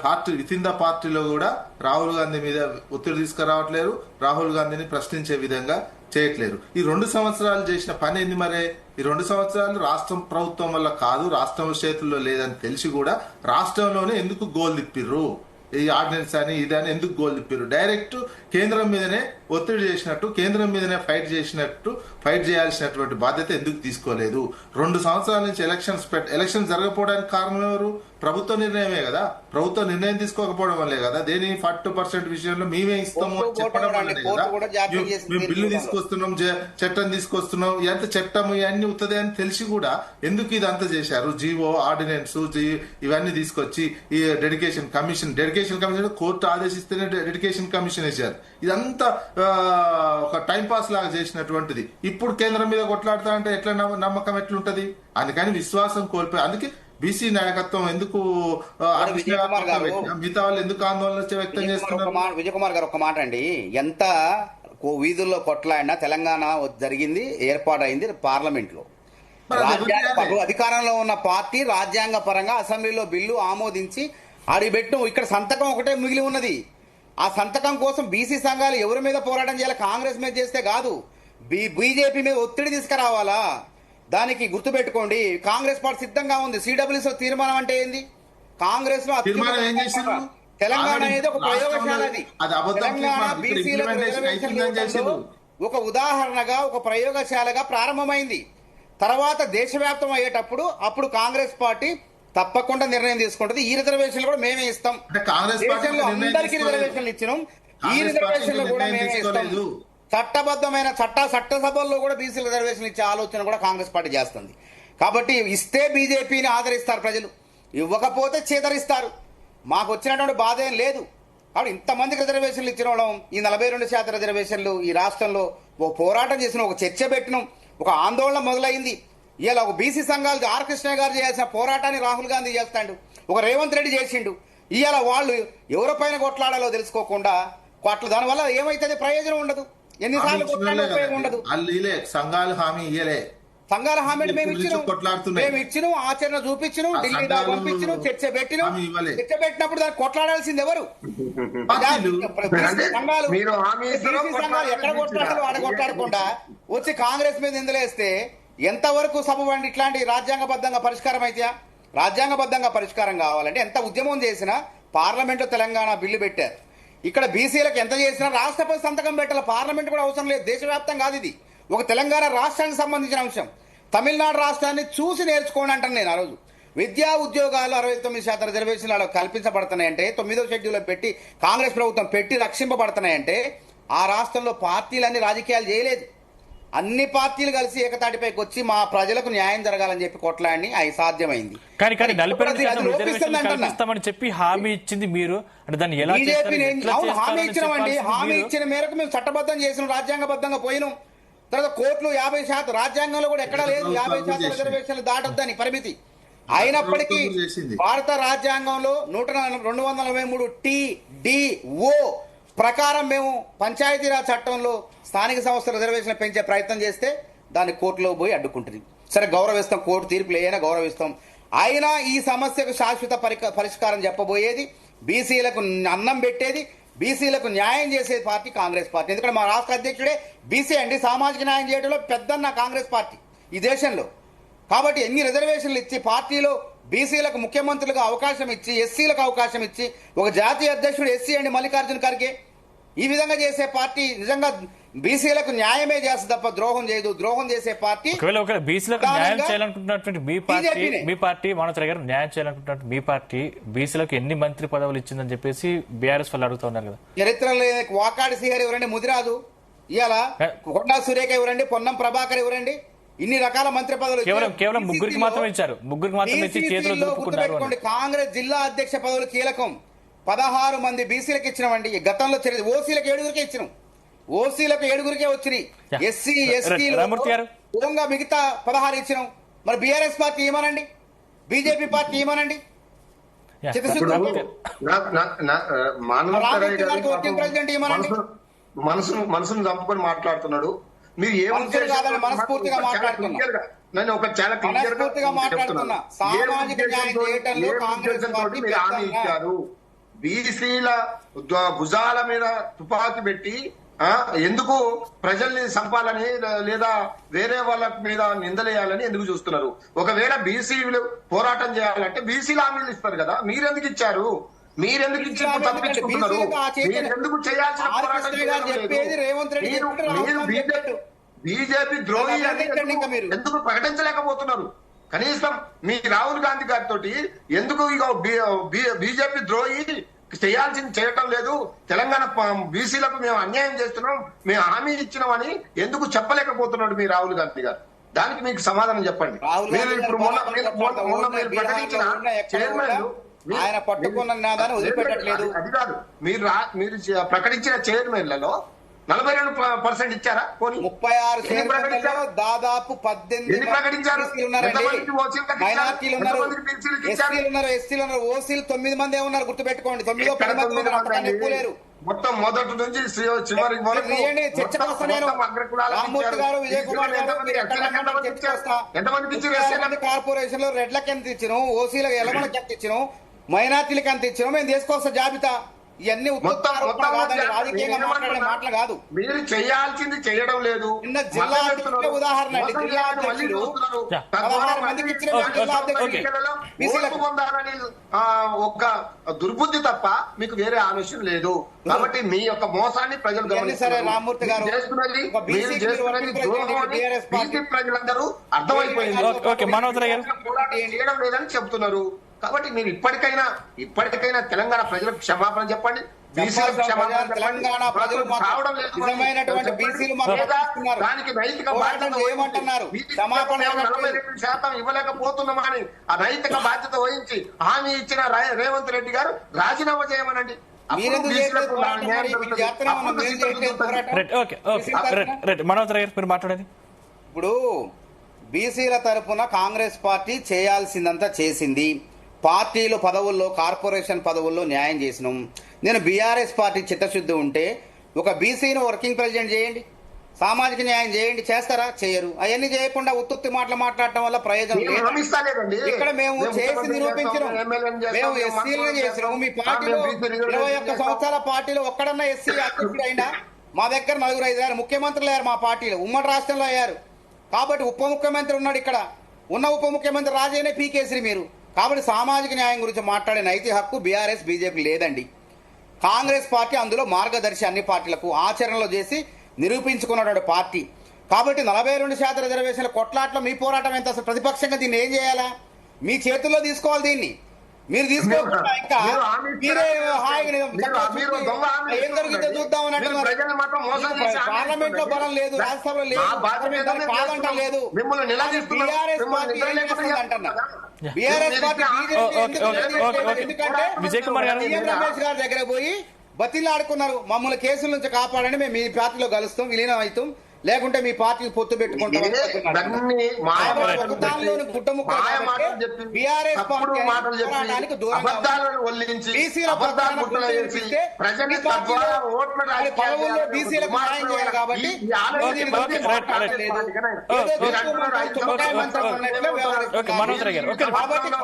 పార్టీ విత్ ఇన్ ద పార్టీలో కూడా రాహుల్ గాంధీ మీద ఒత్తిడి తీసుకురావట్లేరు, రాహుల్ గాంధీని ప్రశ్నించే విధంగా చేయట్లేరు. ఈ 2 సంవత్సరాలు చేసిన పని ఏంది మరి? ఈ 2 సంవత్సరాలు రాష్ట్రం ప్రభుత్వం వల్ల కాదు, రాష్ట్రం చేతుల్లో లేదని తెలిసి కూడా రాష్ట్రంలోనే ఎందుకు గోల్ తిప్పిర్రు? ఈ ఆర్డినెన్స్ అని ఇదని ఎందుకు గోల్ తిప్పారు? డైరెక్ట్ కేంద్రం మీదనే ఒత్తిడి చేసినట్టు, కేంద్రం మీదనే ఫైట్ చేయాల్సినటువంటి బాధ్యత ఎందుకు తీసుకోలేదు? 2 సంవత్సరాల నుంచి ఎలక్షన్ జరగకపోవడానికి కారణం ఎవరు? ప్రభుత్వ నిర్ణయమే కదా. ప్రభుత్వ నిర్ణయం తీసుకోకపోవడం వల్లే కదా. దేని 40% విషయంలో మేమే ఇస్తాము చెప్పడం వల్లనే కదా. మేము బిల్లు తీసుకొస్తున్నాం, చట్టం తీసుకొస్తున్నాం, ఎంత చట్టం ఇవన్నీ అవుతుంది అని తెలిసి కూడా ఎందుకు ఇదంతా చేశారు? జీవో, ఆర్డినెన్స్ ఇవన్నీ తీసుకొచ్చి ఈ డెడికేషన్ కమిషన్ కోర్టు ఆదేశిస్తేనే డెడికేషన్ కమిషన్ వేశారు. ఇదంతా ఒక టైం పాస్ లాగా చేసినటువంటిది. ఇప్పుడు కేంద్రం మీద కొట్లాడుతా అంటే ఎట్లా నమ్మకం ఎట్లుంటది? అందుకని విశ్వాసం కోల్పోయి, అందుకే బీసీ నాయకత్వం ఎందుకు మిగతా వాళ్ళు ఎందుకు ఆందోళన వ్యక్తం చేస్తున్నారు? విజయ్ కుమార్ గారు ఒక మాట అండి, ఎంత వీధుల్లో కొట్లాడినా తెలంగాణ జరిగింది, ఏర్పాటైంది పార్లమెంట్ లో. అధికారంలో ఉన్న పార్టీ రాజ్యాంగ పరంగా అసెంబ్లీలో బిల్లు ఆమోదించి అడిగిపెట్టు. ఇక్కడ సంతకం ఒకటే మిగిలి ఉన్నది. ఆ సంతకం కోసం బీసీ సంఘాలు ఎవరి మీద పోరాటం చేయాలి? కాంగ్రెస్ మీద చేస్తే కాదు, బీజేపీ మీద ఒత్తిడి తీసుకురావాలా? దానికి గుర్తుపెట్టుకోండి, కాంగ్రెస్ పార్టీ సిద్ధంగా ఉంది. సిడబ్ల్యూసీ తీర్మానం అంటే ఏంది? కాంగ్రెస్ లో తెలంగాణ అనేది ఒక ప్రయోగశాల. తెలంగాణ బీసీలకు ఒక ఉదాహరణగా, ఒక ప్రయోగశాలగా ప్రారంభమైంది. తర్వాత దేశవ్యాప్తం అయ్యేటప్పుడు అప్పుడు కాంగ్రెస్ పార్టీ తప్పకుండా నిర్ణయం తీసుకుంటుంది. ఈ రిజర్వేషన్లు కూడా మేమే ఇస్తాం. దేశంలో అందరికీ రిజర్వేషన్లు ఇచ్చినాం, ఈ రిజర్వేషన్లు కూడా మేమే ఇస్తాం. చట్టబద్ధమైన చట్టసభల్లో కూడా బీసీ రిజర్వేషన్ ఇచ్చే ఆలోచన కూడా కాంగ్రెస్ పార్టీ చేస్తుంది. కాబట్టి ఇస్తే బీజేపీని ఆదరిస్తారు ప్రజలు, ఇవ్వకపోతే చేదరిస్తారు. మాకు వచ్చినటువంటి బాధ ఏం లేదు. కాబట్టి ఇంతమందికి రిజర్వేషన్లు ఇచ్చిన వాళ్ళం, ఈ 42% రిజర్వేషన్లు ఈ రాష్ట్రంలో ఒక పోరాటం చేసిన, ఒక చర్చ పెట్టినాం, ఒక ఆందోళన మొదలైంది. ఇలా ఒక బీసీ సంఘాలు ఆర్ కృష్ణ గారు చేయాల్సిన పోరాటాన్ని రాహుల్ గాంధీ చేస్తాడు, ఒక రేవంత్ రెడ్డి చేసిండు. ఇవాళ వాళ్ళు ఎవరిపైన కొట్లాడాలో తెలుసుకోకుండా దానివల్ల ఏమైతుంది? ప్రయోజనం ఉండదు. ఎన్నిసార్లు కొట్లాడినా ఉపయోగం ఉండదు. సంఘాలు హామీ ఇయ్యలే. సంఘాల హామీని మేము ఇచ్చినాం, ఆచరణ చూపించినాం, ఢిల్లీ దాకా పంపించినాం, చర్చ పెట్టినప్పుడు దాన్ని కొట్లాడాల్సింది ఎవరు? సంఘాలు ఎక్కడ కొట్లాడాలో ఆడ కొట్లాడకుండా వచ్చి కాంగ్రెస్ మీద నిందలేస్తే ఎంతవరకు సభవండి? ఇట్లాంటి రాజ్యాంగబద్ధంగా పరిష్కారం అయితే, రాజ్యాంగబద్ధంగా పరిష్కారం కావాలంటే ఎంత ఉద్యమం చేసినా పార్లమెంట్లో తెలంగాణ బిల్లు పెట్టారు. ఇక్కడ బీసీలకు ఎంత చేసినా రాష్ట్రపతి సంతకం పెట్టాలి, పార్లమెంట్ కూడా అవసరం లేదు. దేశవ్యాప్తం కాదు, ఇది ఒక తెలంగాణ రాష్ట్రానికి సంబంధించిన అంశం. తమిళనాడు రాష్ట్రాన్ని చూసి నేర్చుకోండి అంటాను నేను. ఆ రోజు విద్యా ఉద్యోగాలు 69% రిజర్వేషన్లు కల్పించబడుతున్నాయంటే, 9వ షెడ్యూల్లో పెట్టి కాంగ్రెస్ ప్రభుత్వం పెట్టి రక్షింపబడుతున్నాయంటే, ఆ రాష్ట్రంలో పార్టీలన్నీ రాజకీయాలు చేయలేదు. అన్ని పార్టీలు కలిసి ఏకతాటిపైకి వచ్చి మా ప్రజలకు న్యాయం జరగాలని చెప్పి కొట్లాడి అది సాధ్యమైంది. కానీ చెప్పి హామీ ఇచ్చింది మీరు, అంటే దాన్ని ఎలా హామీ ఇచ్చినామండి. హామీ ఇచ్చిన మేరకు మేము చట్టబద్ధం చేసినాం, రాజ్యాంగబద్ధంగా పోయినాం. తర్వాత కోర్టులు 50% రాజ్యాంగంలో కూడా ఎక్కడా లేదు 50% రిజర్వేషన్లు దాటొద్దని పరిమితి. అయినప్పటికీ భారత రాజ్యాంగంలో 243 TDO ప్రకారం మేము పంచాయతీరాజ్ చట్టంలో స్థానిక సంస్థల రిజర్వేషన్ పెంచే ప్రయత్నం చేస్తే దాన్ని కోర్టులో పోయి అడ్డుకుంటుంది. సరే, గౌరవిస్తాం, కోర్టు తీర్పులు ఏమైనా గౌరవిస్తాం. అయినా ఈ సమస్యకు శాశ్వత పరిష్కారం చెప్పబోయేది, బీసీలకు అన్నం పెట్టేది, బీసీలకు న్యాయం చేసే పార్టీ కాంగ్రెస్ పార్టీ. ఎందుకంటే మా రాష్ట్ర అధ్యక్షుడే బీసీ అండి. సామాజిక న్యాయం చేయడంలో పెద్దన్న కాంగ్రెస్ పార్టీ ఈ దేశంలో. కాబట్టి ఎన్ని రిజర్వేషన్లు ఇచ్చి పార్టీలో బీసీలకు ముఖ్యమంత్రులకు అవకాశం ఇచ్చి, ఎస్సీలకు అవకాశం ఇచ్చి, ఒక జాతీయ అధ్యక్షుడు ఎస్సీ అండి మల్లికార్జున ఖర్గే. ఈ విధంగా చేసే పార్టీ నిజంగా బీసీలకు న్యాయమే చేస్తుంది తప్ప ద్రోహం చేయదు. ద్రోహం చేసే పార్టీ బీసీలకు న్యాయం చేయాలనుకుంటున్నటువంటి మీ పార్టీ మనోజ్ గారు న్యాయం చేయాలనుకుంటున్నట్టు మీ పార్టీ బీసీలకు ఎన్ని మంత్రి పదవులు ఇచ్చిందని చెప్పేసి బీఆర్ఎస్ వాళ్ళు అడుగుతూ ఉన్నారు కదా. చరిత్రలో వాకాడి శ్రీహరి ఎవరండి? ముదిరాజు. ఇవాళ కొండా సురేఖ ఎవరండి? పొన్నం ప్రభాకర్ ఎవరండి? ఇన్ని రకాల మంత్రి పదవులు కేవలం ముగ్గురికి మాత్రమే ఇచ్చారు. ముగ్గురికి మాత్రమే ఇచ్చి చేతులు దులుపుకున్నారు. కాంగ్రెస్ జిల్లా అధ్యక్ష పదవులు కీలకం. 16 మంది బీసీలకు ఇచ్చినామండి. గతంలో ఓసీలకు 7గురికే ఇచ్చినాం. ఓసీలకు 7గురికే వచ్చినాయి. ఎస్సీ ఎస్టీలు మిగతా 16 ఇచ్చినాం. మరి బీఆర్ఎస్ పార్టీ ఏమనండి, బీజేపీ పార్టీ ఏమనండి? చిత్తశుద్ధి మానవతరాయ్ గారు వర్కింగ్ ప్రెసిడెంట్ ఏమనండి? మనసును చంపుకొని మాట్లాడుతున్నాడు. మీరు ఏ మనసులు కాదని మనస్ఫూర్తిగా మాట్లాడుతున్నా. నేను ఒక చాలా క్లియర్ గా మనస్ఫూర్తిగా మాట్లాడుతున్నా. సామాజిక న్యాయం చేయటంలో కాంగ్రెస్ పార్టీ మీరు హామీ ఇచ్చారు. బీసీల భుజాల మీద తుపాకీ పెట్టి ఎందుకు ప్రజల్ని చంపాలని లేదా వేరే వాళ్ళ మీద నిందలేయాలని ఎందుకు చూస్తున్నారు? ఒకవేళ బీసీలు పోరాటం చేయాలంటే బీసీలు హామీలు ఇస్తారు కదా, మీరెందుకు ఇచ్చారు? మీరెందుకు ఇచ్చి తప్పించుకుంటున్నారు? మీరెందుకు చేయాల్సిన పోరాటం బీజేపీ ద్రోహి అని ఎందుకు ప్రకటించలేకపోతున్నారు? కనీసం మీ రాహుల్ గాంధీ గారితో ఎందుకు ఇక బీజేపీ ద్రోహి చేయాల్సింది చేయటం లేదు, తెలంగాణ బీసీలకు మేము అన్యాయం చేస్తున్నాం, మేము హామీ ఇచ్చినామని ఎందుకు చెప్పలేకపోతున్నాడు మీ రాహుల్ గాంధీ గారు? దానికి మీకు సమాధానం చెప్పండి. మీరు ఇప్పుడు మొన్న మీరు ప్రకటించిన చైర్మన్ ఆయన పట్టుకున్న నినాదాన్ని వదిలిపెట్టట్లేదు. అది కాదు, మీరు ప్రకటించిన చైర్మన్లలో 42% ఇచ్చారా? 36 దాదాపు 18 ప్రకటించారు. మైనార్టీలు ఉన్నారు, ఎస్సీలు ఉన్నారు, ఎస్సీలు ఉన్నారు, ఓసీలు 9 మంది ఉన్నారు. గుర్తుపెట్టుకోండి, 9 మంది ఉన్నారు, ఎక్కువ లేరు. మొత్తం మొదటి నుంచి చివరి చర్చకు వస్తా నేను. రామ్మూర్తి గారు, విజయ్ కుమార్ గారు, కార్పొరేషన్ లో రెడ్లకి ఎంత ఇచ్చినాం, ఓసీలకు ఎలమలకి ఎంత ఇచ్చినాం, మైనార్టీలకు ఎంత ఇచ్చినాం, మేము తీసుకొస్తా జాబితా. ఇవన్నీ రాజకీయంగా మాట్లాడే మాటలు కాదు. మీరు చేయాల్సింది చేయడం లేదు. నిన్న జిల్లా అధ్యక్షుడే ఉదాహరణ అండి. జిల్లా అధ్యక్షుడు 16 మందికి ఇచ్చిన జిల్లా అధ్యక్షుడు పొందాలని ఒక దుర్బుద్ధి తప్ప మీకు వేరే ఆలోచన లేదు. కాబట్టి మీ యొక్క మోసాన్ని ప్రజలు గమనిస్తారు. రామ్మూర్తి గారు ప్రజలందరూ అర్థమైపోయింది, చేయడం లేదని చెప్తున్నారు. కాబట్టి మీరు ఇప్పటికైనా తెలంగాణ ప్రజలకు క్షమాపణ చెప్పండి. తెలంగాణ ప్రజలు నిజమైనటువంటి బీసీలు దానికి నైతిక బాధ్యత ఏమంటున్నారు? క్షమాపణ 42% ఇవ్వలేకపోతున్నామని ఆ నైతిక బాధ్యత వహించి హామీ ఇచ్చిన రేవంత్ రెడ్డి గారు రాజీనామా చేయమనండి. ఇప్పుడు బీసీల తరఫున కాంగ్రెస్ పార్టీ చేయాల్సిందంతా చేసింది. పార్టీలు పదవుల్లో, కార్పొరేషన్ పదవుల్లో న్యాయం చేసినాం. నేను బీఆర్ఎస్ పార్టీ చిత్తశుద్ధి ఉంటే ఒక బీసీని వర్కింగ్ ప్రెసిడెంట్ చేయండి, సామాజిక న్యాయం చేయండి. చేస్తారా? చేయరు. అవన్నీ చేయకుండా ఉత్తుత్తి మాటలు మాట్లాడటం వల్ల ప్రయోజనం లేదు. ఇక్కడ మేము చేసి నిరూపించినాం. మేము ఎస్సీలను చేసినాం. మీ పార్టీలో 21 సంవత్సరాల పార్టీలో ఒక్కడన్నా ఎస్సీ అధ్యక్షుడు అయినా? మా దగ్గర 4-5 ముఖ్యమంత్రులు అయ్యారు. మా పార్టీలో ఉమ్మడి రాష్ట్రంలో అయ్యారు. కాబట్టి ఉప ముఖ్యమంత్రి ఉన్నాడు. ఇక్కడ ఉన్న ఉప ముఖ్యమంత్రి రాజేనే పీకేసిరి మీరు. కాబట్టి సామాజిక న్యాయం గురించి మాట్లాడే నైతిక హక్కు బీఆర్ఎస్ బీజేపీ లేదండి. కాంగ్రెస్ పార్టీ అందులో మార్గదర్శి, అన్ని పార్టీలకు ఆచరణలో చేసి నిరూపించుకున్నటువంటి పార్టీ. కాబట్టి 42% రిజర్వేషన్ల కొట్లాట్లో మీ పోరాటం ఎంత? అసలు ప్రతిపక్షంగా దీన్ని ఏం చేయాలా? మీ చేతుల్లో తీసుకోవాలి. దీన్ని మీరు తీసుకోకుండా ఇంకా మీరే హాయిగా ఏం జరుగుతుందో చూద్దామని అంటున్నారు. పార్లమెంట్ లో బలం లేదు, రాజ్యసభలో లేదు, కాదంటం లేదు. బీఆర్ఎస్ పార్టీ అంటున్నారు. బీఆర్ఎస్ పార్టీ ఎందుకంటే రమేష్ గారి దగ్గర పోయి బతిలాడుకున్నారు. మమ్మల్ని కేసుల నుంచి కాపాడండి, మేము మీ పార్టీలో కలుస్తాం, విలీనం అవుతాం, లేకుంటే మీ పార్టీ పొత్తు పెట్టుకుంటాం.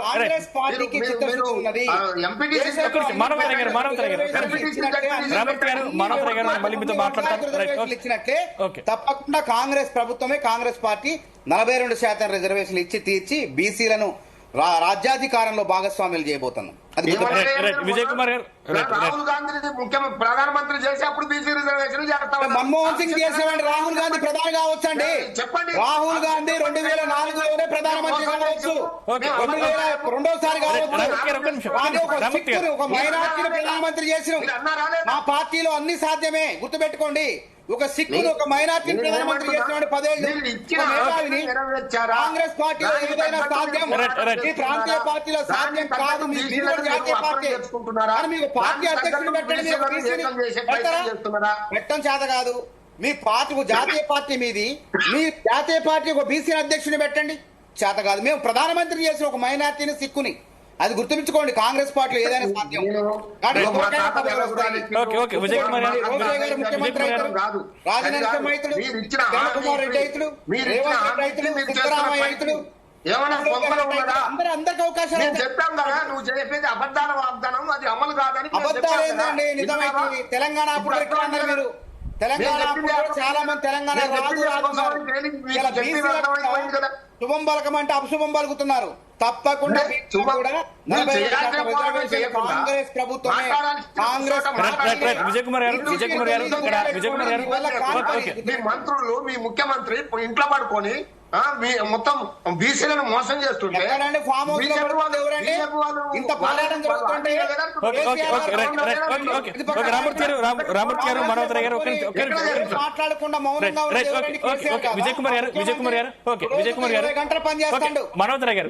కాంగ్రెస్ పార్టీకి చిత్తశుద్ధి ఉన్నది. ఇచ్చినట్లే తప్పకుండా కాంగ్రెస్ ప్రభుత్వమే, కాంగ్రెస్ పార్టీ 42% రిజర్వేషన్లు ఇచ్చి తీర్చి బీసీలను రాజ్యాధికారంలో భాగస్వాములు చేయబోతున్నాం. అది విజయ్ కుమార్ గారు, రాహుల్ గాంధీ ప్రధానమంత్రి చేసి అప్పుడు బీసీ రిజర్వేషన్ మన్మోహన్ సింగ్ చేసినటువంటి రాహుల్ గాంధీ ప్రధాని కావచ్చండి. చెప్పండి. రాహుల్ గాంధీ 2004లోనే ప్రధానమంత్రి కావచ్చు, 2002సారి కావచ్చు. ఒక మైనార్టీని ప్రధానమంత్రి చేసిన మా పార్టీలో అన్ని సాధ్యమే. గుర్తుపెట్టుకోండి, ఒక సిక్కును, ఒక మైనార్టీని ప్రధానమంత్రి చేసిన 10 ఏళ్లు కాంగ్రెస్ పార్టీలో ఏదైనా సాధ్యం. ఈ ప్రాంతీయ పార్టీలో సాధ్యం కాదు. జాతీయ పార్టీ మీకు పార్టీ అధ్యక్షుడు పెట్టండి. పెట్టడం చేత కాదు. మీ పార్టీ జాతీయ పార్టీ మీది, మీ జాతీయ పార్టీ ఒక బీసీ అధ్యక్షుడిని పెట్టండి. చేత కాదు. మేము ప్రధానమంత్రి చేసిన ఒక మైనార్టీని, సిక్కుని అది గుర్తుంచుకోండి. కాంగ్రెస్ పార్టీలో ఏదైనా సాధ్యం. కాబట్టి ఎవరికైనా పదవులు వస్తాయి. ఓకే విజయ్ కుమార్ గారు రోజయ్య గారు ముఖ్యమంత్రి అవుతారు, రాజనరసింహ రైతులు, కిరణ్ కుమార్ రెడ్డి రైతులు, రేవంత్ రెడ్డి రైతులు, సిద్ధరామయ్య రైతులు, ఏమైనా పొంగలో ఉన్నదా? అందరికి అవకాశాలు నేను చెప్పాం కదా, నువ్వు చెప్పేది అబద్ధాల వాగ్దానం, అది అమలు కాదని. అబద్ధాలు ఏంటండి, నిజమైంది. తెలంగాణ అప్పుడు ఎక్కడ అన్నారు మీరు? తెలంగాణ అప్పుడు చాలా మంది తెలంగాణ రాదు శుభం పలకం అంటే అపశుభం పలుకుతున్నారు. తప్పకుండా కాంగ్రెస్ ప్రభుత్వమే. కాంగ్రెస్ విజయ్ కుమార్ గారు మీ మంత్రులు, మీ ముఖ్యమంత్రి ఇంట్లో పడుకొని మొత్తం బీసీలను మోసం చేస్తుంటే ఫామ్ హౌస్ ఇంత పోరాటం జరుగుతుంటే మాట్లాడకుండా మౌనంగా విజయ్ కుమార్ గారు గంటలు పనిచేస్తాడు మనోహర్ గారు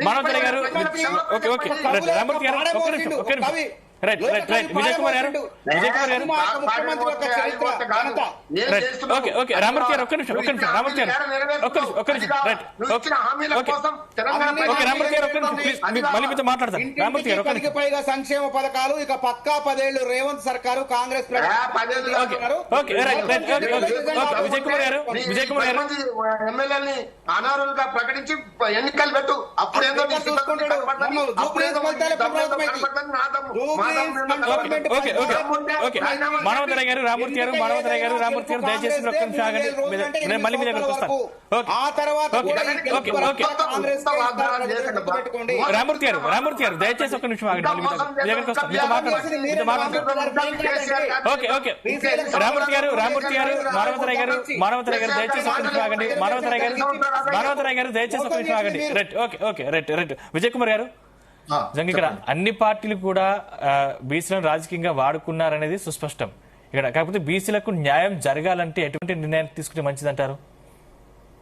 మనోహర్ గారు రామూర్తి గారు విజయ్ కుమార్ గారు ముఖ్యమంత్రి యొక్క చరిత్ర ఓకే రామూర్తి గారు ఒక్క నిమిషం రామూర్తి గారు ఒక్క నిమిషం రామూర్తి గారు మళ్ళీ మీతో మాట్లాడతాను. రామూర్తి గారు ఇంటికి పైగా సంక్షేమ పథకాలు, ఇక పక్కా 10 ఏళ్లు రేవంత్ సర్కారు, కాంగ్రెస్ విజయ్ కుమార్ గారు ఎమ్మెల్యేని అనర్హులుగా ప్రకటించి ఎన్నికలు పెట్టు. అప్పుడు ఏదో మనోహర్ గారు రామూర్తి గారు దయచేసి ఒక్క నిమిషం ఆగండి. నేను మళ్ళీ మీ దగ్గరకు వస్తాను. రామూర్తి గారు దయచేసి ఒక్క నిమిషం ఆగండి. మళ్ళీ మీ దగ్గరకు వస్తాను. మీతో మాట్లాడతాను. రామూర్తి గారు మానవతరాయ్ గారు దయచేసి ఒక్క నిమిషం ఆగండి. మానవతరాయ్ గారు దయచేసి ఒక్క నిమిషం ఆగండి. రైట్ విజయ్ కుమార్ గారు, ఇక్కడ అన్ని పార్టీలు కూడా బీసీలను రాజకీయంగా వాడుకున్నారనేది సుస్పష్టం ఇక్కడ. కాకపోతే బీసీలకు న్యాయం జరగాలంటే ఎటువంటి నిర్ణయం తీసుకుంటే మంచిదంటారు?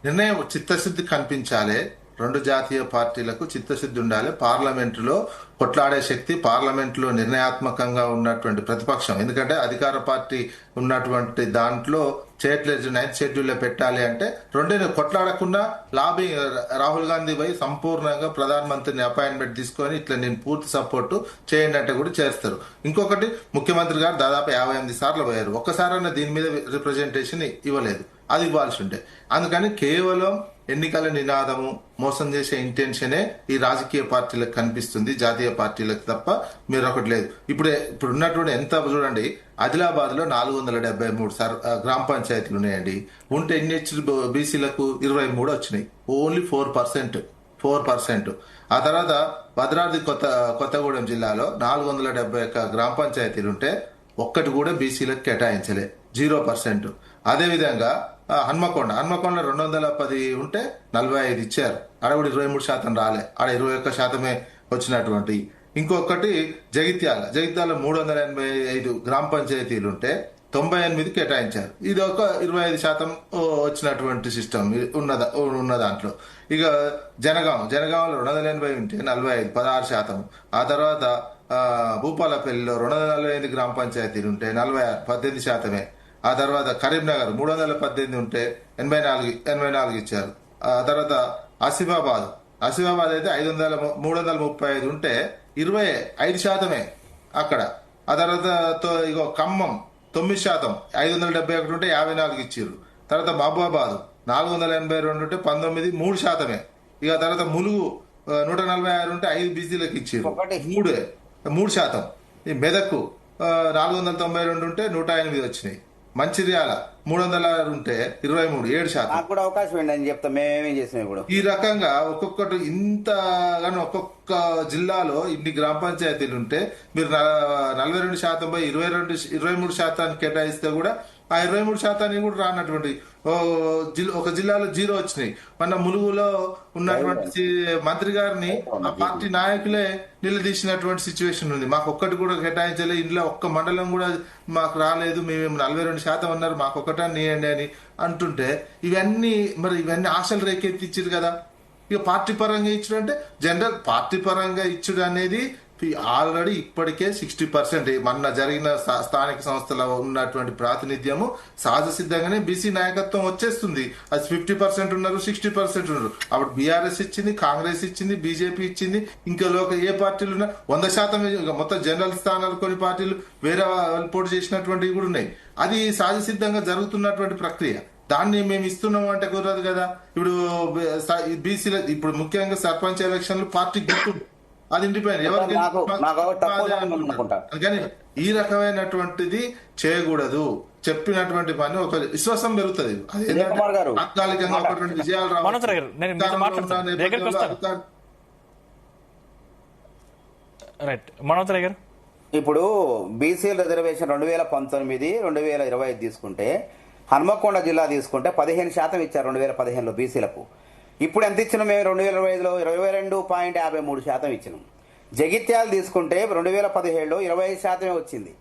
నిర్ణయం చిత్తశుద్ధి కనిపించాలి. రెండు జాతీయ పార్టీలకు చిత్తశుద్ధి ఉండాలి. పార్లమెంటులో కొట్లాడే శక్తి, పార్లమెంటులో నిర్ణయాత్మకంగా ఉన్నటువంటి ప్రతిపక్షం, ఎందుకంటే అధికార పార్టీ ఉన్నటువంటి దాంట్లో చేయట్లేదు. 9th షెడ్యూల్లో పెట్టాలి అంటే రెండేళ్ళు కొట్లాడకుండా లాబీ రాహుల్ గాంధీ పోయి సంపూర్ణంగా ప్రధానమంత్రిని అపాయింట్మెంట్ తీసుకొని ఇట్లా నేను పూర్తి సపోర్టు చేయండి అంటే కూడా చేస్తారు. ఇంకొకటి, ముఖ్యమంత్రి గారు దాదాపు 58 సార్లు పోయారు. ఒక్కసారైనా దీని మీద రిప్రజెంటేషన్ ఇవ్వలేదు. అది ఇవ్వాల్సి ఉంటే. అందుకని కేవలం ఎన్నికల నినాదము, మోసం చేసే ఇంటెన్షనే ఈ రాజకీయ పార్టీలకు కనిపిస్తుంది, జాతీయ పార్టీలకు తప్ప మీరు ఒకటి లేదు. ఇప్పుడు ఉన్నటువంటి ఎంత చూడండి, ఆదిలాబాద్ లో 473 గ్రామ పంచాయతీలు ఉన్నాయండి. ఉంటే ఎన్ని ఇచ్చిన బీసీలకు 23 వచ్చినాయి. ఓన్లీ 4%. ఆ తర్వాత భద్రాద్రి కొత్తగూడెం జిల్లాలో 471 గ్రామ పంచాయతీలు ఉంటే ఒక్కటి కూడా బీసీలకు కేటాయించలే, 0%. అదేవిధంగా హన్మకొండ 210 ఉంటే 45 ఇచ్చారు. ఆడ కూడా 23% రాలే, ఆడ 21% వచ్చినటువంటి. ఇంకొకటి జగిత్యాల 385 గ్రామ పంచాయతీలు ఉంటే 98 కేటాయించారు. ఇది ఒక 25% వచ్చినటువంటి సిస్టమ్ ఉన్న దాంట్లో. ఇక జనగాంలో 280 ఉంటే 45, 16%. ఆ తర్వాత భూపాలపల్లిలో 245 గ్రామ పంచాయతీలు ఉంటే 46, 18%. ఆ తర్వాత కరీంనగర్ 318 ఉంటే 84 ఇచ్చారు. ఆ తర్వాత ఆసిఫాబాద్ అయితే 335 ఉంటే 25% అక్కడ. ఆ తర్వాత ఇగో ఖమ్మం 9%, 571 ఉంటే 54 ఇచ్చారు. తర్వాత మహబూబాబాద్ 482 ఉంటే 19, 3%. ఇక తర్వాత ములుగు 146 ఉంటే 5 బీసీలకు ఇచ్చారు, 3%. ఈ మెదక్ 492 ఉంటే 108 వచ్చినాయి. మంచిర్యాల 306 ఉంటే 23, 7%. కూడా అవకాశం ఏంటని చెప్తాం మేమేమేం చేసినాం ఇప్పుడు. ఈ రకంగా ఒక్కొక్కటి ఇంతగానో ఒక్కొక్క జిల్లాలో ఇన్ని గ్రామ పంచాయతీలు ఉంటే మీరు 42% పోయి 23% కేటాయిస్తే కూడా ఆ 23% కూడా రానటువంటి ఒక జిల్లాలో 0 వచ్చినాయి. మన ములుగులో ఉన్నటువంటి మంత్రి గారిని ఆ పార్టీ నాయకులే నిలదీసినటువంటి సిచ్యువేషన్ ఉంది. మాకు ఒక్కటి కూడా కేటాయించలేదు, ఇంట్లో ఒక్క మండలం కూడా మాకు రాలేదు, మేము 42% అన్నారు, మాకు ఒక్కటా నీయండి అని అంటుంటే ఇవన్నీ ఆశలు రేకెత్తిచ్చారు కదా. ఇక పార్టీ పరంగా ఇచ్చుడు అంటే జనరల్ పార్టీ పరంగా ఇచ్చుడు అనేది ఆల్రెడీ ఇప్పటికే 60% మొన్న జరిగిన స్థానిక సంస్థల ఉన్నటువంటి ప్రాతినిధ్యము సహజ సిద్ధంగానే బీసీ నాయకత్వం వచ్చేస్తుంది. అది 50% ఉన్నారు, 60% ఉన్నారు. అప్పుడు బీఆర్ఎస్ ఇచ్చింది, కాంగ్రెస్ ఇచ్చింది, బీజేపీ ఇచ్చింది, ఇంకా ఏ పార్టీలు ఉన్నా 100% మొత్తం జనరల్ స్థానాలు కొన్ని పార్టీలు వేరే వాళ్ళు పోటీ చేసినటువంటివి కూడా ఉన్నాయి. అది సహజ సిద్ధంగా జరుగుతున్నటువంటి ప్రక్రియ. దాన్ని మేము ఇస్తున్నాం అంటే కుదరదు కదా. ఇప్పుడు బీసీల ఇప్పుడు ముఖ్యంగా సర్పంచ్ ఎలక్షన్లు పార్టీ గుర్తు, అది ఇండిపెండెంట్ కానీ ఈ రకమైనటువంటిది చేయకూడదు. చెప్పినటువంటి పని ఒక విశ్వాసం పెరుగుతుంది. తాత్కాలికంగా ఒకటువంటి విజయాలు రావాలి. ఇప్పుడు బీసీల రిజర్వేషన్ 2019, 2025 తీసుకుంటే హన్మకొండ జిల్లా తీసుకుంటే 15% ఇచ్చారు 2015లో బీసీలకు. ఇప్పుడు ఎంత ఇచ్చినాం మేము 2025లో 22.53% ఇచ్చినాం. జగిత్యాలు తీసుకుంటే 2017లో 25% వచ్చింది.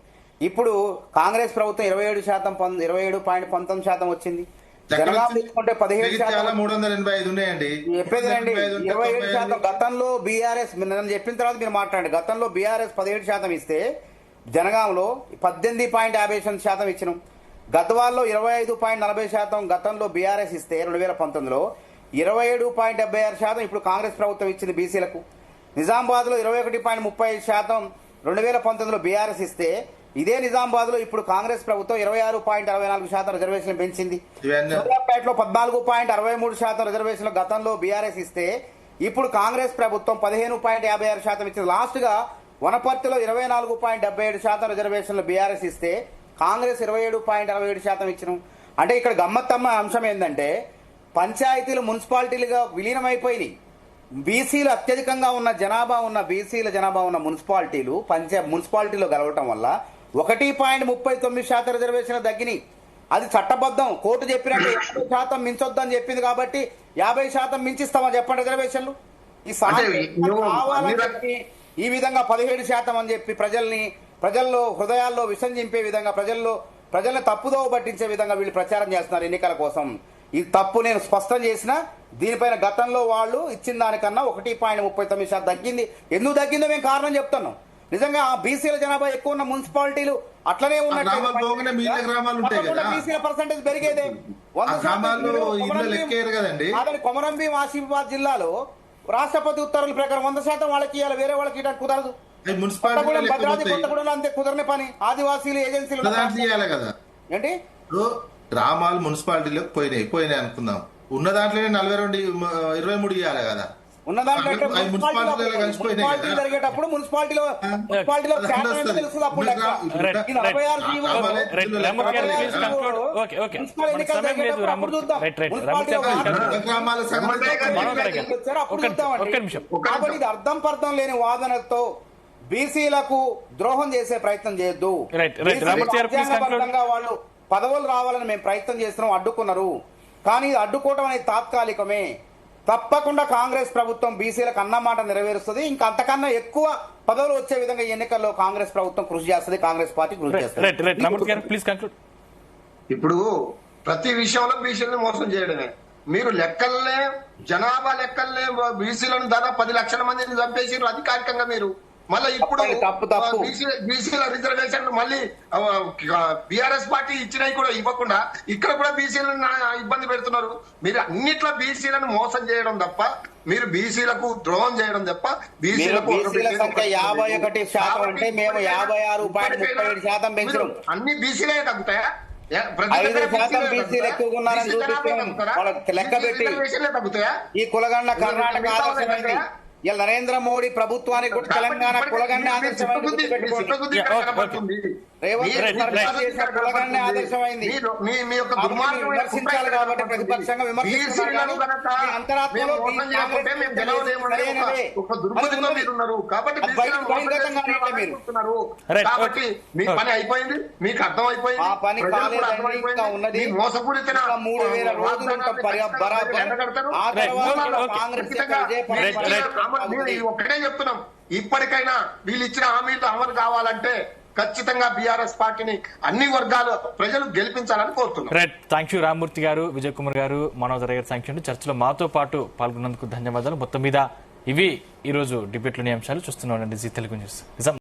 ఇప్పుడు కాంగ్రెస్ ప్రభుత్వం 27.19% వచ్చింది. జనగాం తీసుకుంటే 17%. 27%. గతంలో బీఆర్ఎస్ నేను చెప్పిన తర్వాత మీరు మాట్లాడండి. గతంలో బీఆర్ఎస్ 17% ఇస్తే జనగాంలో 18.50% ఇచ్చినాం. గద్వాల్లో 25.40% గతంలో బీఆర్ఎస్ ఇస్తే 2019లో 27.76% ఇప్పుడు కాంగ్రెస్ ప్రభుత్వం ఇచ్చింది బీసీలకు. నిజామాబాద్ లో 21.30% 2019లో బీఆర్ఎస్ ఇస్తే ఇదే నిజామాబాద్ లో ఇప్పుడు కాంగ్రెస్ ప్రభుత్వం 26.64% రిజర్వేషన్ పెంచింది. సూర్యాపేటలో 14.63% రిజర్వేషన్ గతంలో బీఆర్ఎస్ ఇస్తే ఇప్పుడు కాంగ్రెస్ ప్రభుత్వం 15.56% ఇచ్చింది. లాస్ట్ గా వనపర్తిలో 24.77% రిజర్వేషన్లు బీఆర్ఎస్ ఇస్తే కాంగ్రెస్ 27.67% ఇచ్చినాం. అంటే ఇక్కడ గమ్మత్తమ్మ అంశం ఏంటంటే పంచాయతీలు మున్సిపాలిటీలుగా విలీనమైపోయినాయి. బీసీలు అత్యధికంగా ఉన్న జనాభా ఉన్న బీసీల జనాభా ఉన్న మున్సిపాలిటీలు మున్సిపాలిటీలో కలవటం వల్ల 1.39% రిజర్వేషన్లు తగ్గినాయి. అది చట్టబద్ధం. కోర్టు చెప్పినట్టు 50% మించొద్దని చెప్పింది కాబట్టి 50% మించిస్తామా చెప్పండి రిజర్వేషన్లు. ఈ కావాలని చెప్పి ఈ విధంగా 17% అని చెప్పి ప్రజల్లో హృదయాల్లో విషం చింపే విధంగా ప్రజల్ని తప్పుదోవ పట్టించే విధంగా వీళ్ళు ప్రచారం చేస్తున్నారు ఎన్నికల కోసం. ఇది తప్పు. నేను స్పష్టం చేసిన దీనిపైన గతంలో వాళ్ళు ఇచ్చిన దానికన్నా 1.39% తగ్గింది. ఎందుకు తగ్గిందో మేము కారణం చెప్తున్నాం. నిజంగా బీసీల జనాభా ఎక్కువ ఉన్న మున్సిపాలిటీలు అట్లనే ఉన్నట్టు బీసీల పర్సెంటేజ్ పెరిగేదే. 100% కొమరంభీం ఆసిఫాబాద్ జిల్లాలో రాష్ట్రపతి ఉత్తర్వుల ప్రకారం 100% వాళ్ళకి ఇవ్వాలి, వేరే వాళ్ళకి ఇవ్వడానికి కుదరదు. భద్రాద్రి కొత్తగూడెంలో అంతే కుదరని పని. ఆదివాసీలు ఏజెన్సీలు ఏంటి గ్రామాలు మున్సిపాలిటీలోకి పోయినాయి అనుకుందాం. ఉన్న దాంట్లోనే 23 ఇవ్వాలి కదా. ఉన్న దాంట్లో జరిగేటప్పుడు మున్సిపాలిటీలో తెలుస్తుంది. అప్పుడు కాబట్టి ఇది అర్థం పర్థం లేని వాదనతో బీసీలకు ద్రోహం చేసే ప్రయత్నం చేయొద్దు. వాళ్ళు పదవులు రావాలని మేము ప్రయత్నం చేస్తున్నాం, అడ్డుకున్నారు. కానీ ఇది అడ్డుకోవడం అనేది తాత్కాలికమే. తప్పకుండా కాంగ్రెస్ ప్రభుత్వం బీసీలకు అన్నమాట నెరవేరుస్తుంది. ఇంకా అంతకన్నా ఎక్కువ పదవులు వచ్చే విధంగా ఎన్నికల్లో కాంగ్రెస్ ప్రభుత్వం కృషి చేస్తుంది, కాంగ్రెస్ పార్టీ కృషి చేస్తుంది. ఇప్పుడు ప్రతి విషయంలో బీసీలను మోసం చేయడమే. మీరు లెక్కలనే జనాభా లెక్కలనే బీసీలను దాదాపు 10 లక్షల మందిని చంపేసారు అధికారికంగా. మీరు మళ్ళీ ఇప్పుడు బీసీల రిజర్వేషన్ మళ్ళీ బీఆర్ఎస్ పార్టీ ఇచ్చినవి కూడా ఇవ్వకుండా ఇక్కడ కూడా బీసీలను ఇబ్బంది పెడుతున్నారు. మీరు అన్నిట్లో బీసీలను మోసం చేయడం తప్ప, మీరు బీసీలకు ద్రోహం చేయడం తప్ప బీసీలకు 51% అంటే మేము 56.37% పెంచడం. అన్ని బీసీలే తగ్గుతాయా? 5% బీసీలు ఎక్కువగా ఉన్నారని లెక్క పెట్టి ఈ కులగండ కర్ణాటక ఆదర్శమైంది. ఇలా నరేంద్ర మోడీ ప్రభుత్వానికి కూడా తెలంగాణ కులగండ ఆదర్శమైంది. ఆదర్శమైంది విమర్శించాలి కాబట్టి ప్రతిపక్షంగా విమర్శించాలి. అంతరాత్మలో కాబట్టి మీ పని అయిపోయింది, మీకు అర్థం అయిపోయింది. ఆ పని ఉన్నది 3000 రోజులు ఒక్కటే చెప్తున్నాం, ఇప్పటికైనా వీళ్ళు ఇచ్చిన హామీలు అమలు కావాలంటే ఖచ్చితంగా బీఆర్ఎస్ పార్టీని అన్ని వర్గాలు ప్రజలు గెలిపించాలని కోరుతున్నాం. రైట్, థ్యాంక్ యూ రామ్మూర్తి గారు, విజయ్ కుమార్ గారు, మనోజ్ గారు. థ్యాంక్ యూ అండి. చర్చలో మాతో పాటు పాల్గొన్నందుకు ధన్యవాదాలు. మొత్తం మీద ఇవి ఈరోజు డిబేట్లోని అంశాలు. చూస్తూనే ఉండండి జీ తెలుగు న్యూస్. నిజాం.